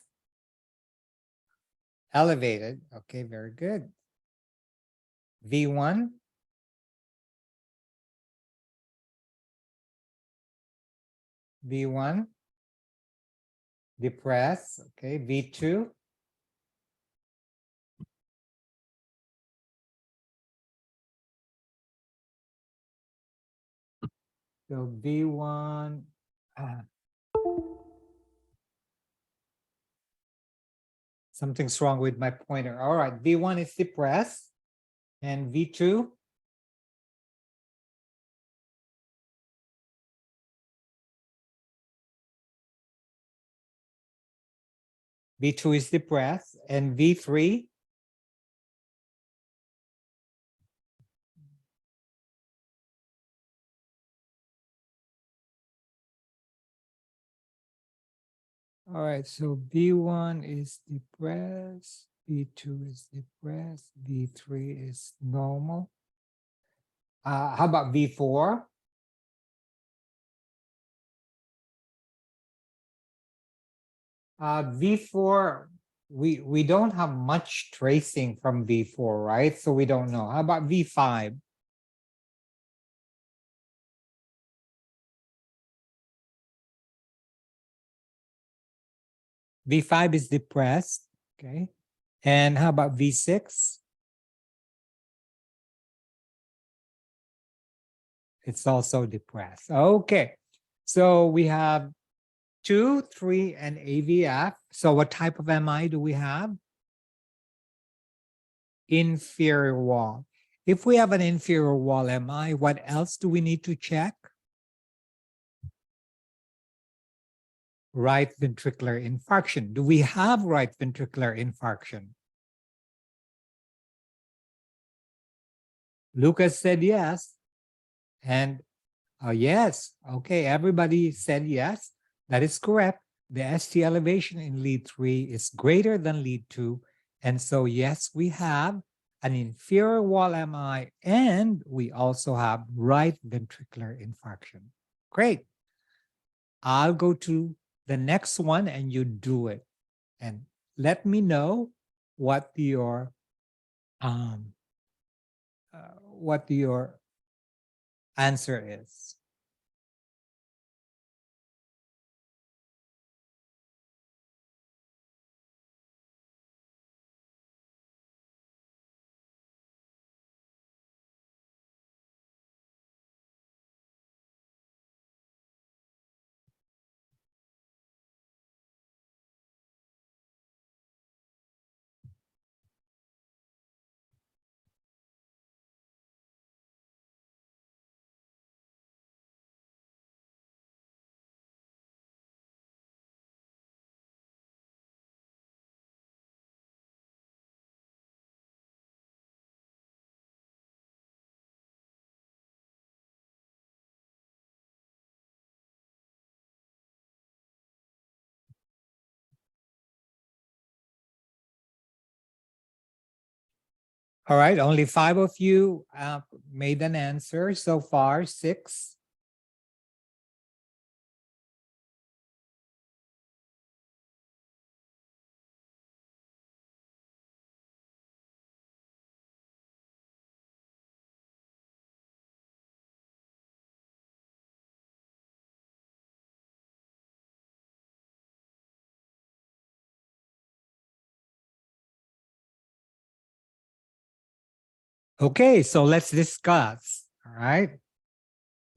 Elevated, okay, very good. V1? V1? Depressed, okay. V2? So V1, something's wrong with my pointer. All right, V1 is depressed, and V2? V2 is depressed, and V3? All right, so V1 is depressed, V2 is depressed, V3 is normal. How about V4? V4, we don't have much tracing from V4, right? So we don't know. How about V5? V5 is depressed, okay? And how about V6? It's also depressed. Okay, so we have 2, 3, and AVF. So what type of MI do we have? Inferior wall. If we have an inferior wall MI, what else do we need to check? Right ventricular infarction. Do we have right ventricular infarction? Lucas said yes. And yes, okay, everybody said yes. That is correct. The ST elevation in lead 3 is greater than lead 2. And so, yes, we have an inferior wall MI, and we also have right ventricular infarction. Great. I'll go to the next one and you do it. And let me know what your answer is. All right, only 5 of you made an answer so far, 6. Okay, so let's discuss. All right.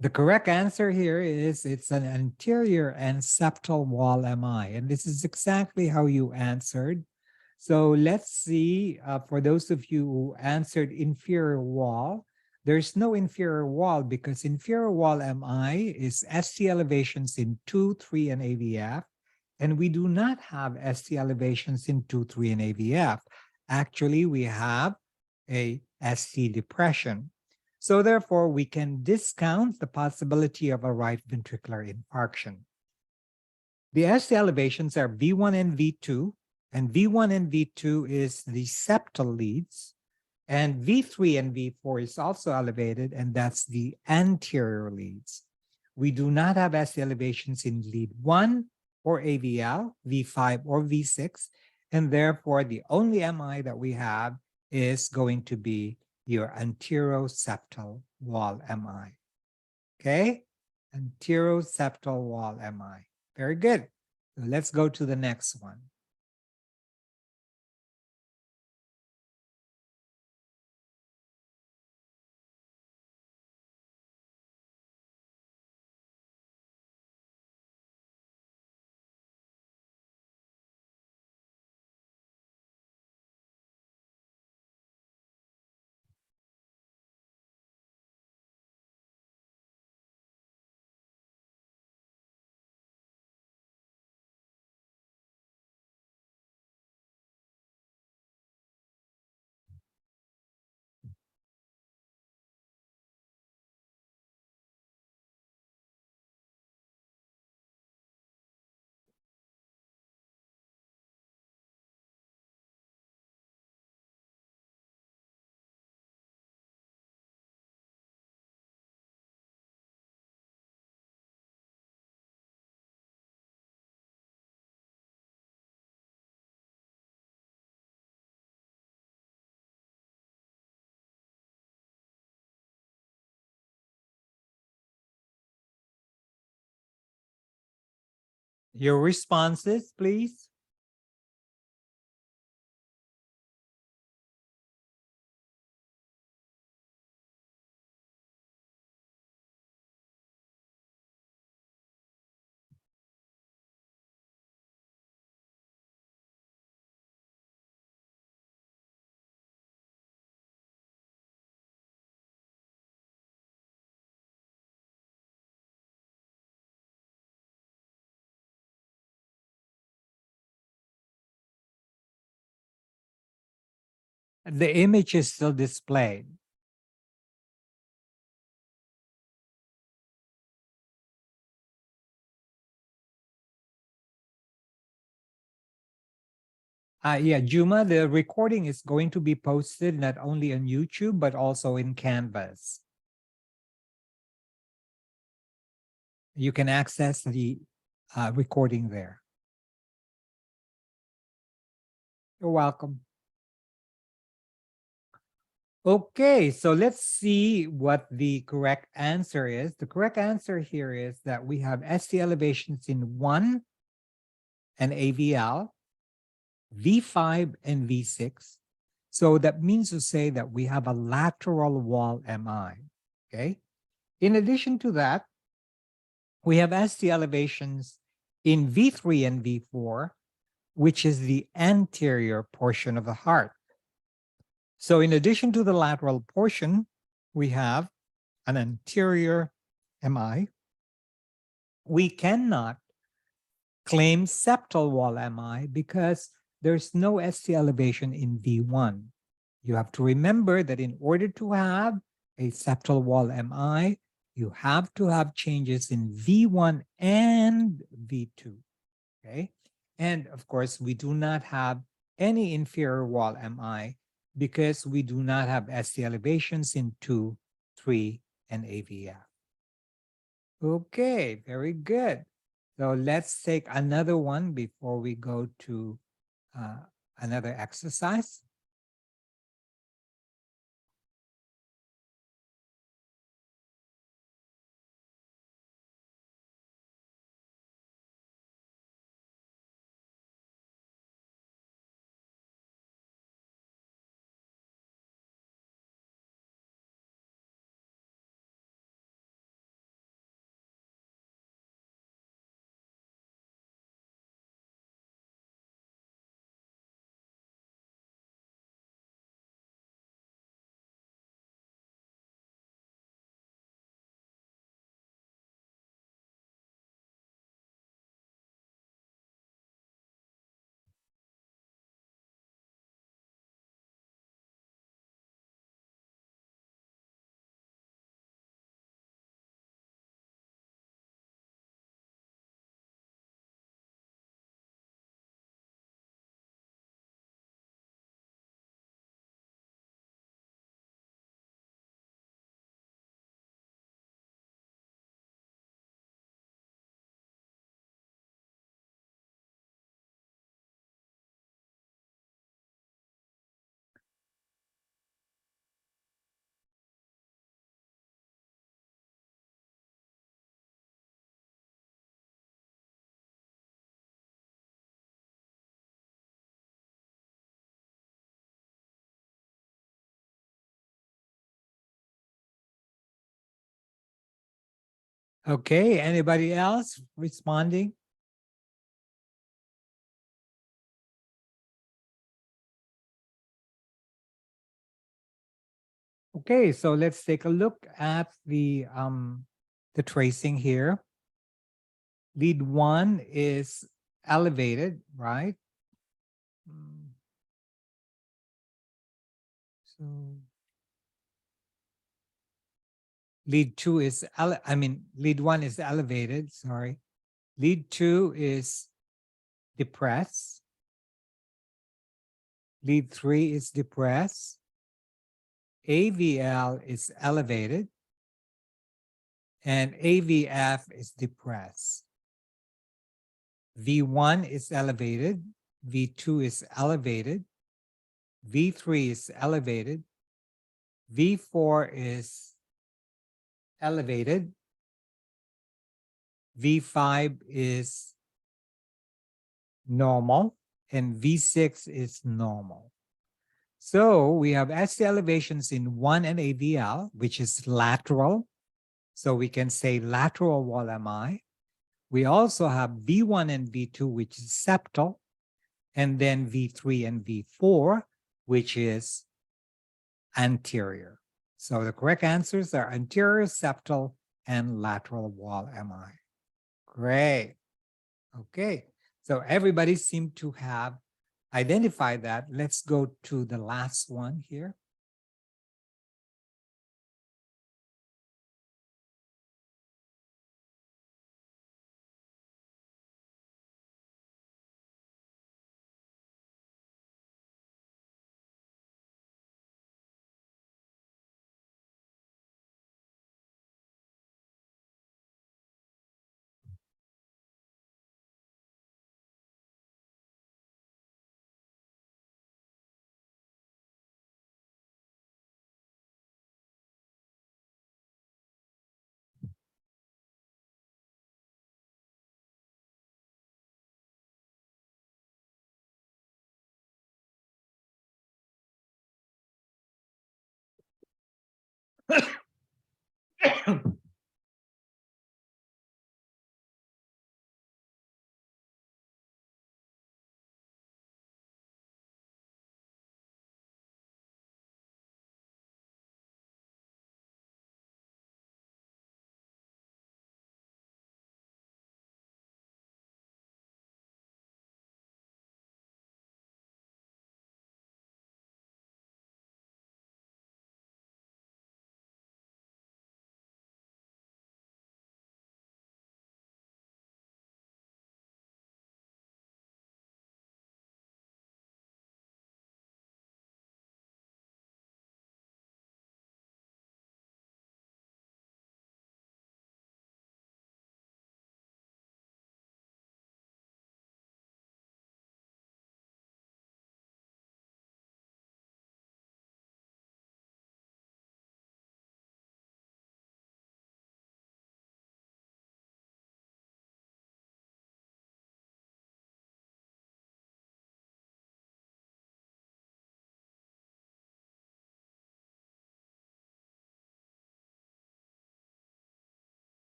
The correct answer here is it's an anterior and septal wall MI. And this is exactly how you answered. So let's see, for those of you who answered inferior wall, there's no inferior wall because inferior wall MI is ST elevations in 2, 3, and AVF. And we do not have ST elevations in 2, 3, and AVF. Actually, we have a ST depression. So therefore, we can discount the possibility of a right ventricular infarction. The ST elevations are V1 and V2, and V1 and V2 is the septal leads, and V3 and V4 is also elevated, and that's the anterior leads. We do not have ST elevations in lead 1 or AVL, V5 or V6, and therefore the only MI that we have is going to be your anteroseptal wall MI. Okay? Anteroseptal wall MI. Very good. So let's go to the next one. Your responses, please. The image is still displayed. Yeah, Juma, the recording is going to be posted not only on YouTube, but also in Canvas. You can access the recording there. You're welcome. Okay, so let's see what the correct answer is. The correct answer here is that we have ST elevations in 1 and AVL, V5 and V6. So that means to say that we have a lateral wall MI, okay? In addition to that, we have ST elevations in V3 and V4, which is the anterior portion of the heart. So in addition to the lateral portion, we have an anterior MI. We cannot claim septal wall MI because there's no ST elevation in V1. You have to remember that in order to have a septal wall MI, you have to have changes in V1 and V2, okay? And of course, we do not have any inferior wall MI because we do not have ST elevations in 2, 3, and AVF. Okay, very good. So let's take another one before we go to another exercise. Okay, anybody else responding? Okay, so let's take a look at the tracing here. Lead 1 is elevated, right? So lead 2 is, lead 1 is elevated, sorry. Lead 2 is depressed. Lead 3 is depressed. AVL is elevated. And AVF is depressed. V1 is elevated. V2 is elevated. V3 is elevated. V4 is elevated. V5 is normal. And V6 is normal. So we have ST elevations in 1 and AVL, which is lateral. So we can say lateral wall MI. We also have V1 and V2, which is septal, and then V3 and V4, which is anterior. So the correct answers are anterior, septal, and lateral wall MI. Great. Okay. So everybody seemed to have identified that. Let's go to the last one here.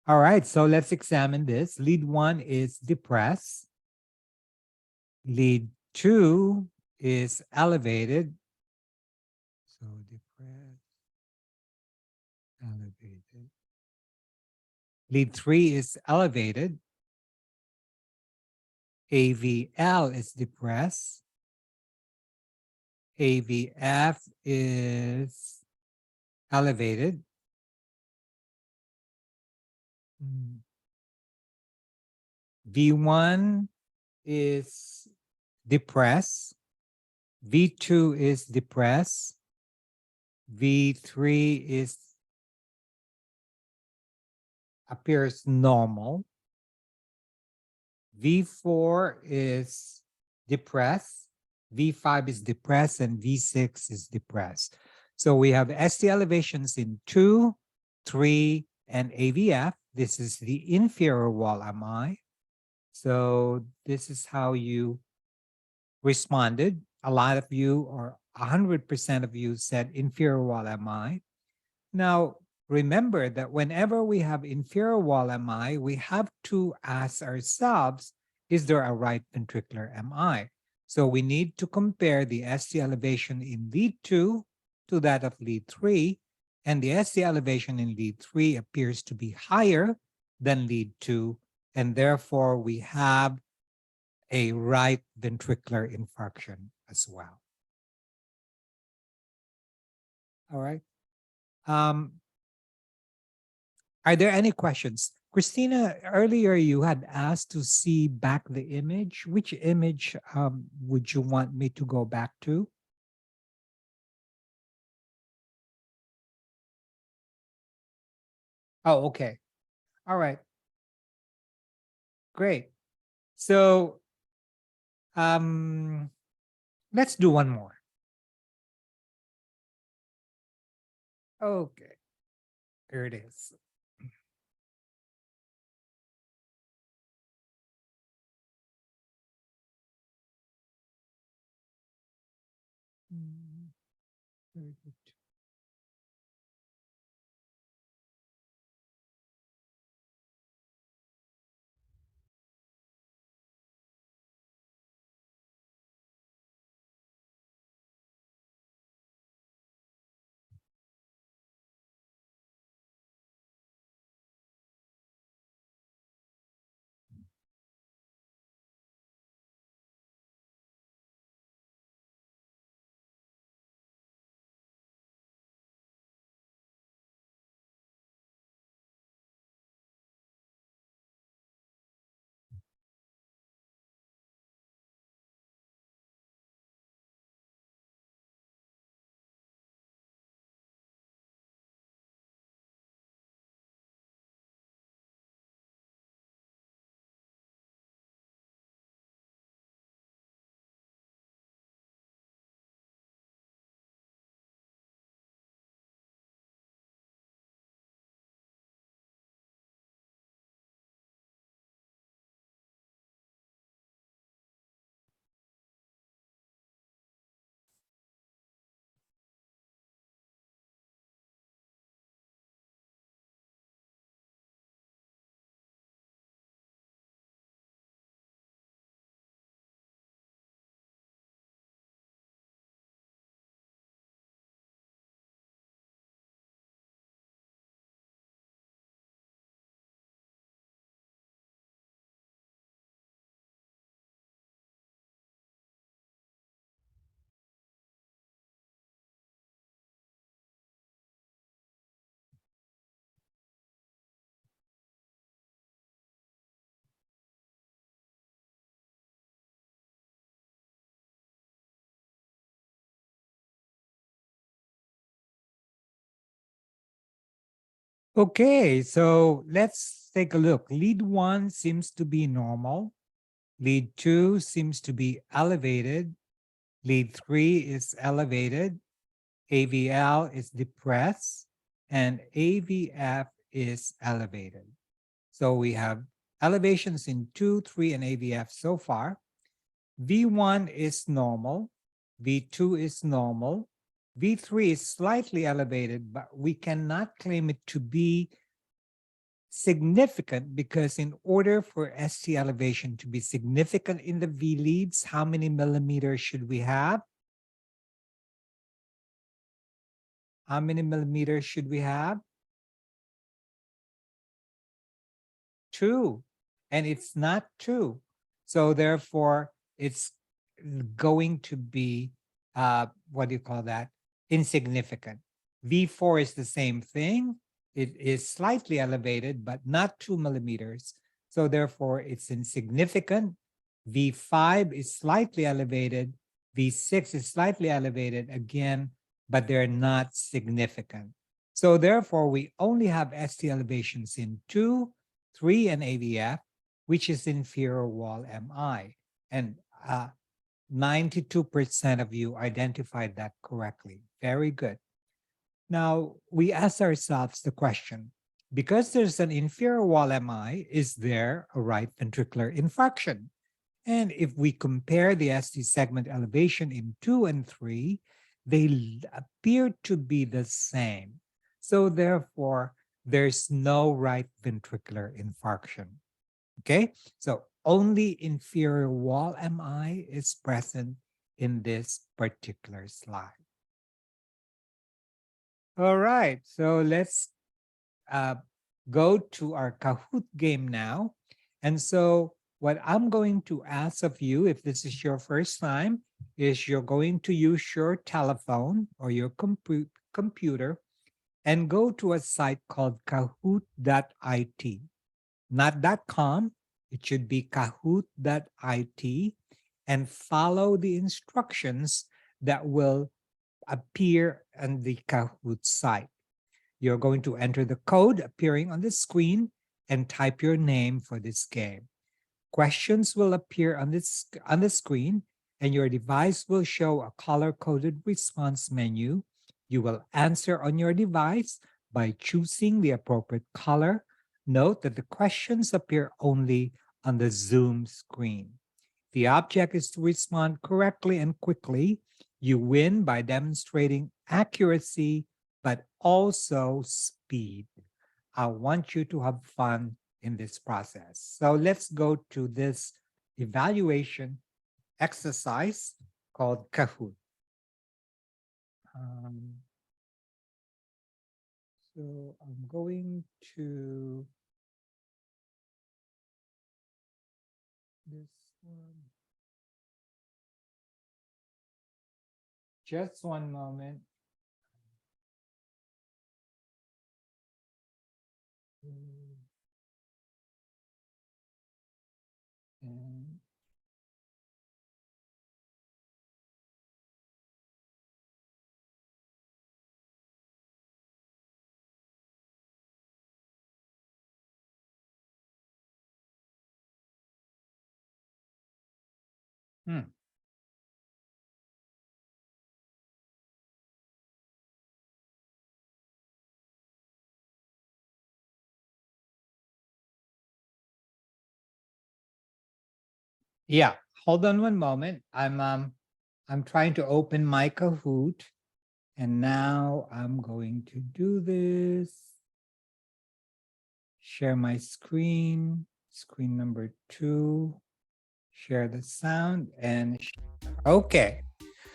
All right, so let's examine this. Lead 1 is depressed. Lead 2 is elevated. So depressed, elevated. Lead 3 is elevated. AVL is depressed. AVF is elevated. V1 is depressed. V2 is depressed. V3 is appears normal. V4 is depressed. V5 is depressed, and V6 is depressed. So we have ST elevations in 2, 3, and AVF. This is the inferior wall MI. So this is how you responded. A lot of you, or 100% of you, said inferior wall MI. Now, remember that whenever we have inferior wall MI, we have to ask ourselves, is there a right ventricular MI? So we need to compare the ST elevation in lead 2 to that of lead 3, and the ST elevation in lead 3 appears to be higher than lead 2, and therefore we have a right ventricular infarction as well. All right. Are there any questions? Christina, earlier you had asked to see back the image. Which image would you want me to go back to? Oh, okay. All right. Great. So let's do one more. Okay. Here it is. Very good. Okay, so let's take a look. Lead 1 seems to be normal. Lead 2 seems to be elevated. Lead 3 is elevated. AVL is depressed. And AVF is elevated. So we have elevations in 2, 3, and AVF so far. V1 is normal. V2 is normal. V3 is slightly elevated, but we cannot claim it to be significant because in order for ST elevation to be significant in the V leads, how many millimeters should we have? How many millimeters should we have? 2. And it's not 2. So therefore, it's going to be, what do you call that? Insignificant. V4 is the same thing. It is slightly elevated, but not 2 millimeters. So therefore, it's insignificant. V5 is slightly elevated. V6 is slightly elevated again, but they're not significant. So therefore, we only have ST elevations in 2, 3, and AVF, which is inferior wall MI. And 92% of you identified that correctly. Very good. Now, we ask ourselves the question, because there's an inferior wall MI, is there a right ventricular infarction? And if we compare the ST segment elevation in 2 and 3, they appear to be the same. So therefore, there's no right ventricular infarction. Okay, so only inferior wall MI is present in this particular slide. All right, so let's go to our Kahoot game now. And so what I'm going to ask of you, if this is your first time, is you're going to use your telephone or your computer and go to a site called kahoot.it. Not .com, it should be kahoot.it, and follow the instructions that will appear on the Kahoot site. You're going to enter the code appearing on the screen and type your name for this game. Questions will appear on the screen, and your device will show a color-coded response menu. You will answer on your device by choosing the appropriate color. Note that the questions appear only on the Zoom screen. The object is to respond correctly and quickly. You win by demonstrating accuracy, but also speed. I want you to have fun in this process. So let's go to this evaluation exercise called Kahoot. So I'm going to this one. Just one moment. And yeah, hold on one moment. I'm trying to open my Kahoot, and now I'm going to do this. Share my screen, screen number 2, share the sound, and okay.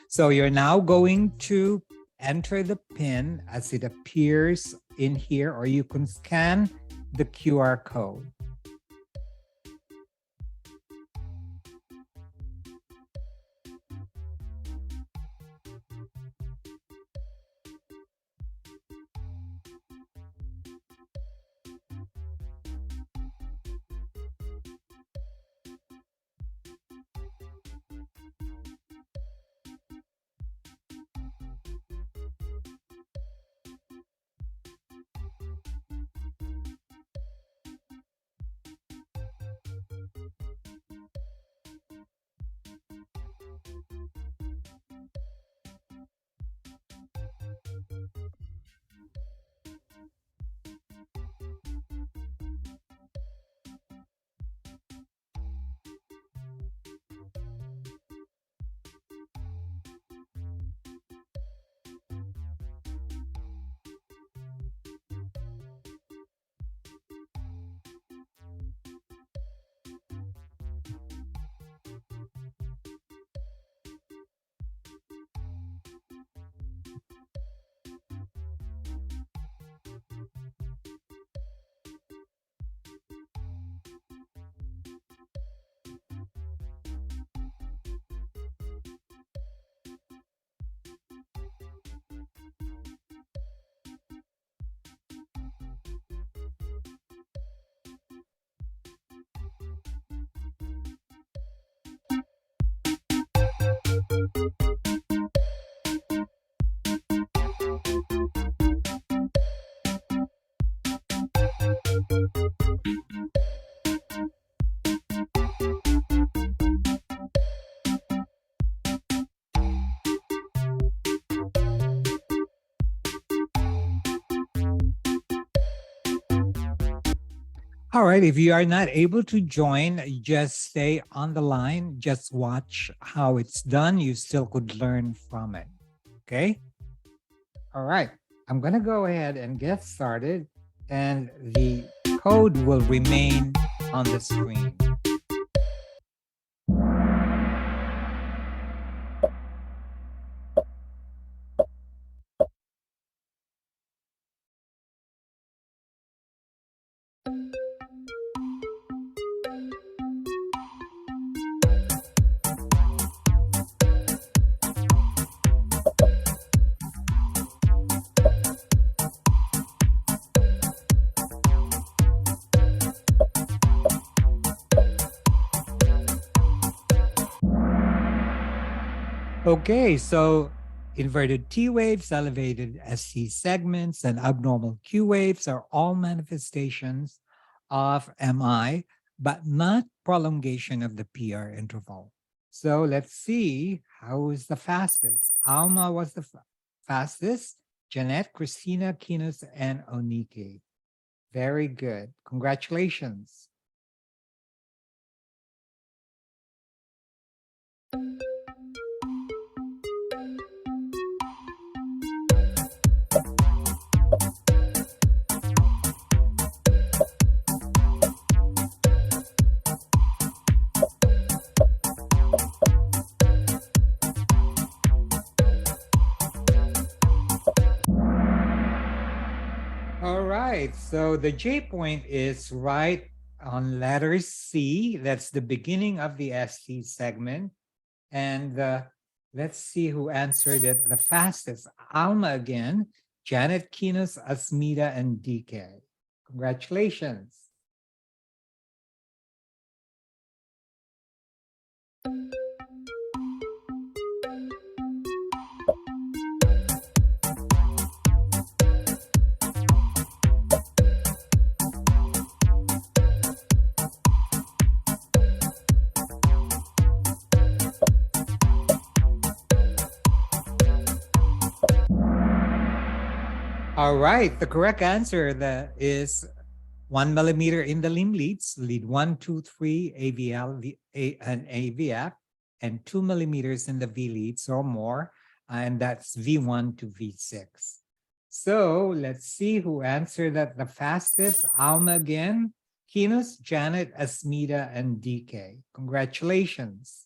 So you're now going to enter the PIN as it appears in here, or you can scan the QR code. All right, if you are not able to join, just stay on the line. Just watch how it's done. You still could learn from it. Okay? All right, I'm going to go ahead and get started, and the code will remain on the screen. Okay, so inverted T waves, elevated ST segments, and abnormal Q waves are all manifestations of MI, but not prolongation of the PR interval. So let's see how is the fastest. Alma was the fastest. Jeanette, Christina, Kinos, and Onike. Very good. Congratulations. All right, so the J point is right on letter C. That's the beginning of the ST segment. And let's see who answered it the fastest. Alma again, Janet, Kinos, Asmita, and DK. Congratulations. All right, the correct answer is 1 millimeter in the limb leads, lead 1, 2, 3, AVL, and AVF, and 2 millimeters in the V leads or more, and that's V1 to V6. So let's see who answered that the fastest. Alma again, Kinos, Janet, Asmita, and DK. Congratulations.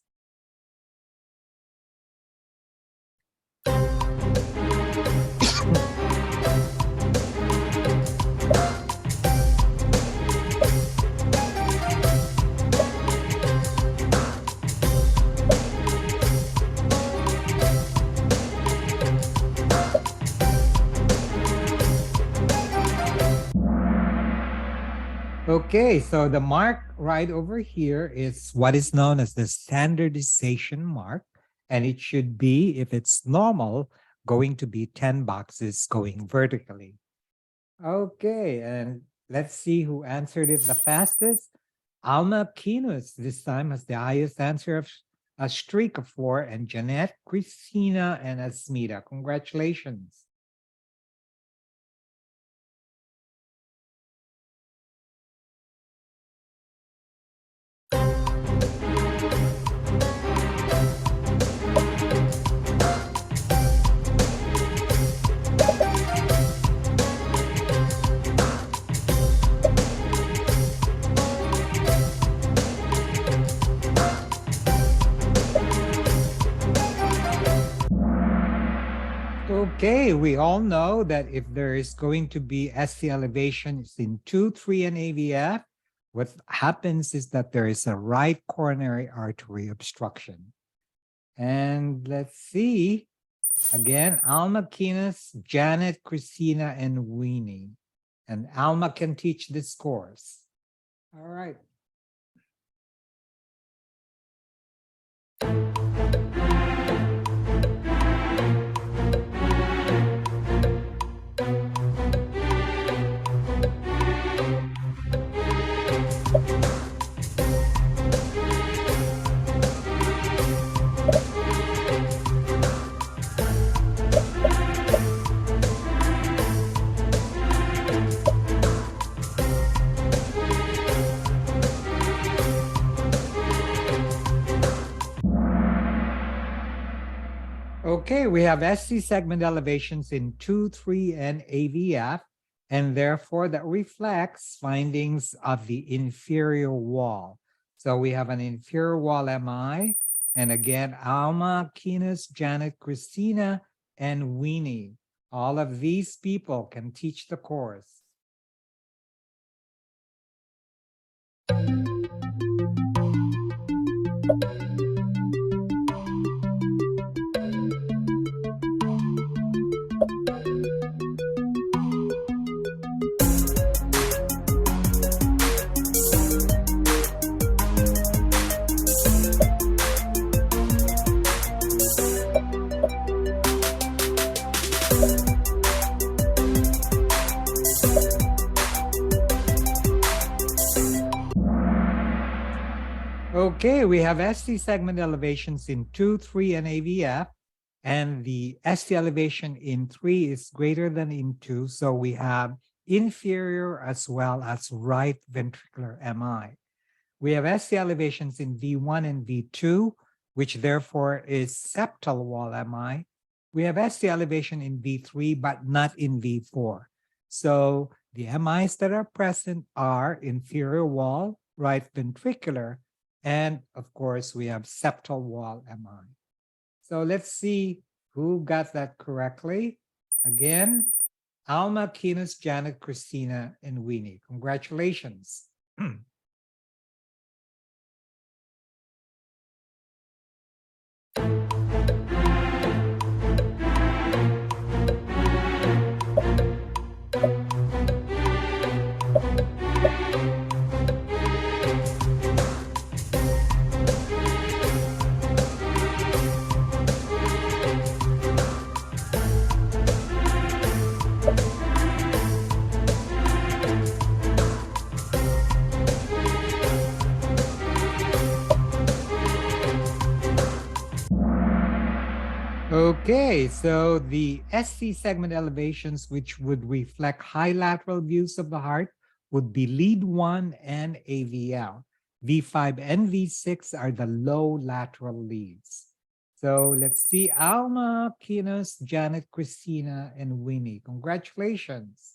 Okay, so the mark right over here is what is known as the standardization mark, and it should be, if it's normal, going to be 10 boxes going vertically. Okay, and let's see who answered it the fastest. Alma Kinos this time has the highest answer of a streak of 4, and Jeanette, Christina, and Asmita. Congratulations. Okay, we all know that if there is going to be ST elevation, it's in 2, 3, and AVF. What happens is that there is a right coronary artery obstruction. And let's see, again, Alma, Kinas, Janet, Christina, and Weenie. And Alma can teach this course. All right. Okay, we have SC segment elevations in 2, 3, and AVF, and therefore that reflects findings of the inferior wall. So we have an inferior wall MI, and again, Alma, Keenus, Janet, Christina, and Weenie. All of these people can teach the course. Okay, we have ST segment elevations in 2, 3, and AVF, and the ST elevation in 3 is greater than in 2, so we have inferior as well as right ventricular MI. We have ST elevations in V1 and V2, which therefore is septal wall MI. We have ST elevation in V3, but not in V4. So the MIs that are present are inferior wall, right ventricular, and of course, we have septal wall MI. So let's see who got that correctly. Again, Alma, Keenus, Janet, Christina, and Weenie. Congratulations. Okay, so the SC segment elevations, which would reflect high lateral views of the heart, would be lead 1 and AVL. V5 and V6 are the low lateral leads. So let's see, Alma, Keenus, Janet, Christina, and Winnie. Congratulations.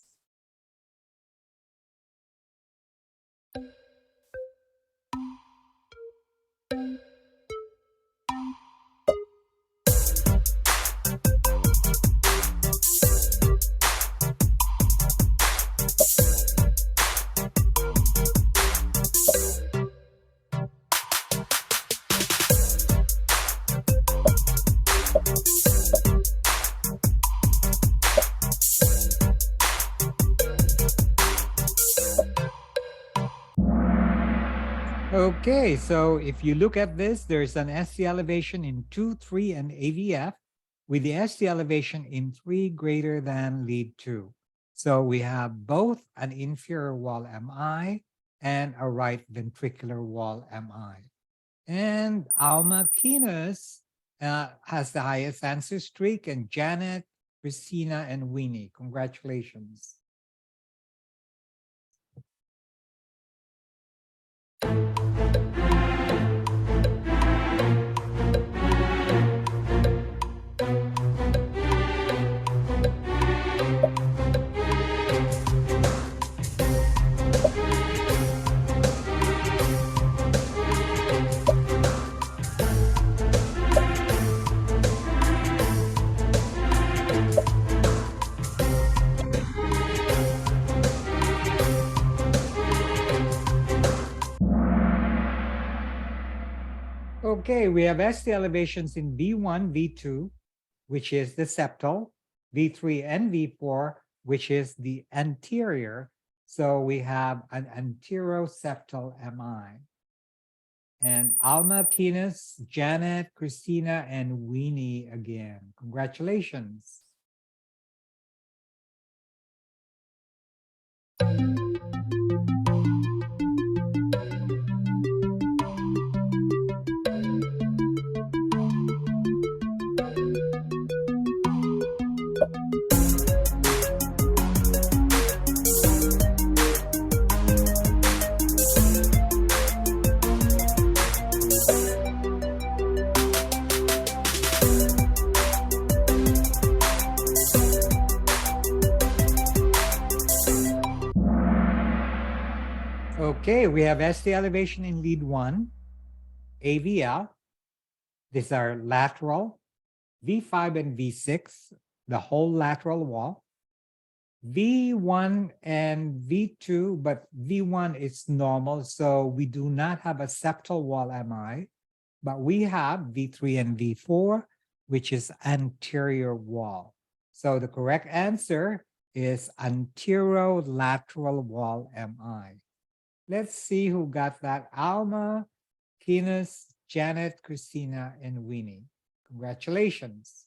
Okay, so if you look at this, there's an ST elevation in 2, 3, and AVF, with the ST elevation in 3 greater than lead 2. So we have both an inferior wall MI and a right ventricular wall MI. And Alma Keenus has the highest answer streak, and Janet, Christina, and Weenie. Congratulations. Okay, we have ST elevations in V1, V2, which is the septal, V3 and V4, which is the anterior. So we have an anteroseptal MI. And Alma, Keenus, Janet, Christina, and Weenie again. Congratulations. Okay, we have ST elevation in lead 1, AVL. These are lateral, V5 and V6, the whole lateral wall. V1 and V2, but V1 is normal, so we do not have a septal wall MI, but we have V3 and V4, which is anterior wall. So the correct answer is anterolateral wall MI. Let's see who got that. Alma, Keenus, Janet, Christina, and Winnie. Congratulations.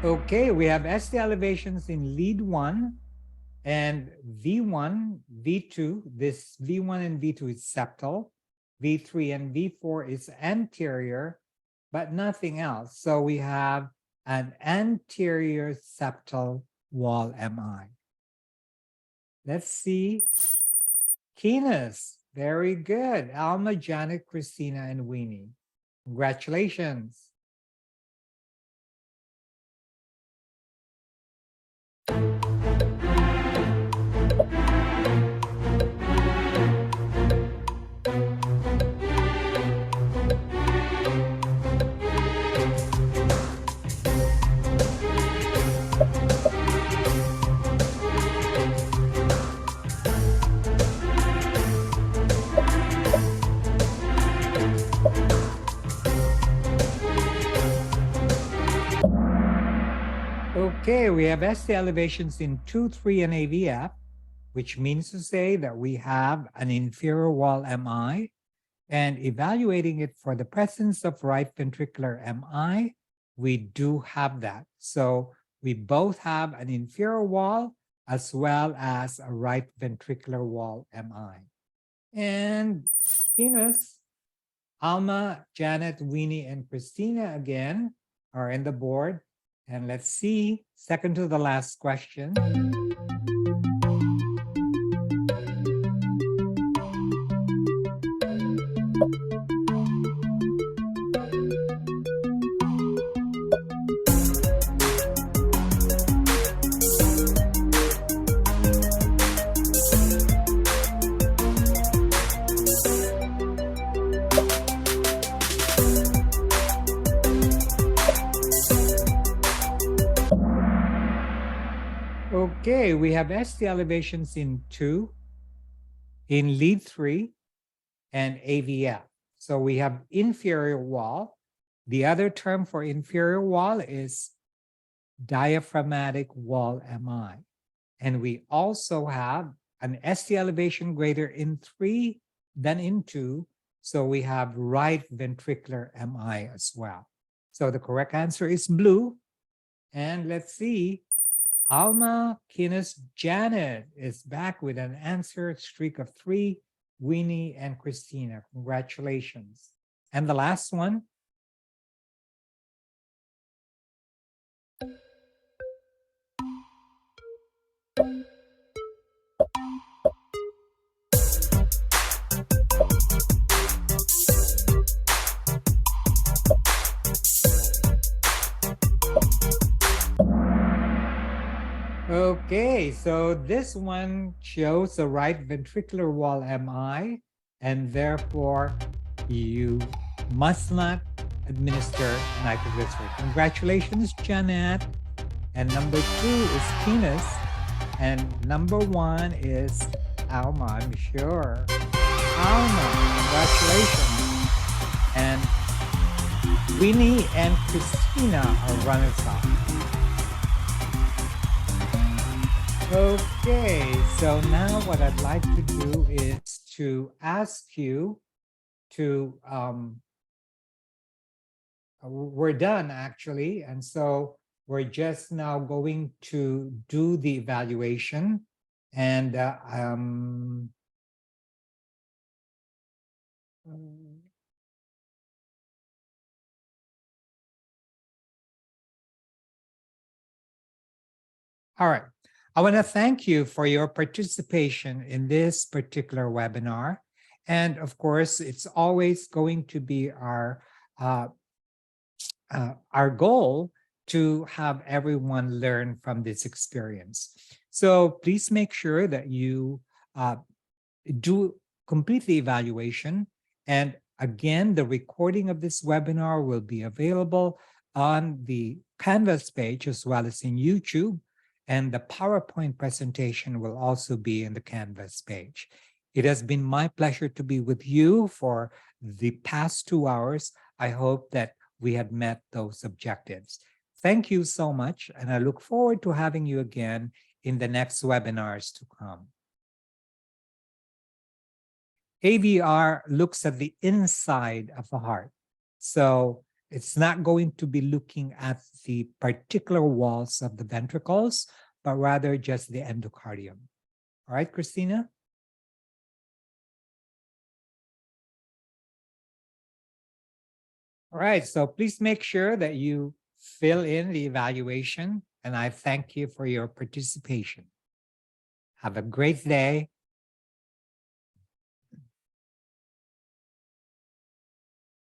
Okay, we have ST elevations in lead 1 and V1, V2. This V1 and V2 is septal. V3 and V4 is anterior, but nothing else. So we have an anterior septal wall MI. Let's see. Keenus, very good. Alma, Janet, Christina, and Winnie. Congratulations. Okay, we have ST elevations in 2, 3, and AVF, which means to say that we have an inferior wall MI, and evaluating it for the presence of right ventricular MI, we do have that. So we both have an inferior wall as well as a right ventricular wall MI. And Keenus, Alma, Janet, Winnie, and Christina again are in the board. And let's see, second to the last question. Okay, we have ST elevations in 2, in lead 3, and AVF. So we have inferior wall. The other term for inferior wall is diaphragmatic wall MI. And we also have an ST elevation greater in 3 than in 2. So we have right ventricular MI as well. So the correct answer is blue. And let's see. Alma, Keenus, Janet is back with an answer streak of 3, Winnie and Christina. Congratulations. And the last one. Okay, so this one shows the right ventricular wall MI, and therefore you must not administer nitroglycerin. Congratulations, Janet. And number 2 is Keenus, and number 1 is Alma, I'm sure. Alma, congratulations. And Winnie and Christina are runners-up. Okay, so now what I'd like to do is to ask you to, we're done actually, and so we're just now going to do the evaluation. And all right. I want to thank you for your participation in this particular webinar. And of course, it's always going to be our goal to have everyone learn from this experience. So please make sure that you do complete the evaluation. And again, the recording of this webinar will be available on the Canvas page as well as in YouTube. And the PowerPoint presentation will also be in the Canvas page. It has been my pleasure to be with you for the past 2 hours. I hope that we have met those objectives. Thank you so much, and I look forward to having you again in the next webinars to come. AVR looks at the inside of the heart. So it's not going to be looking at the particular walls of the ventricles, but rather just the endocardium. All right, Christina? All right, so please make sure that you fill in the evaluation, and I thank you for your participation. Have a great day.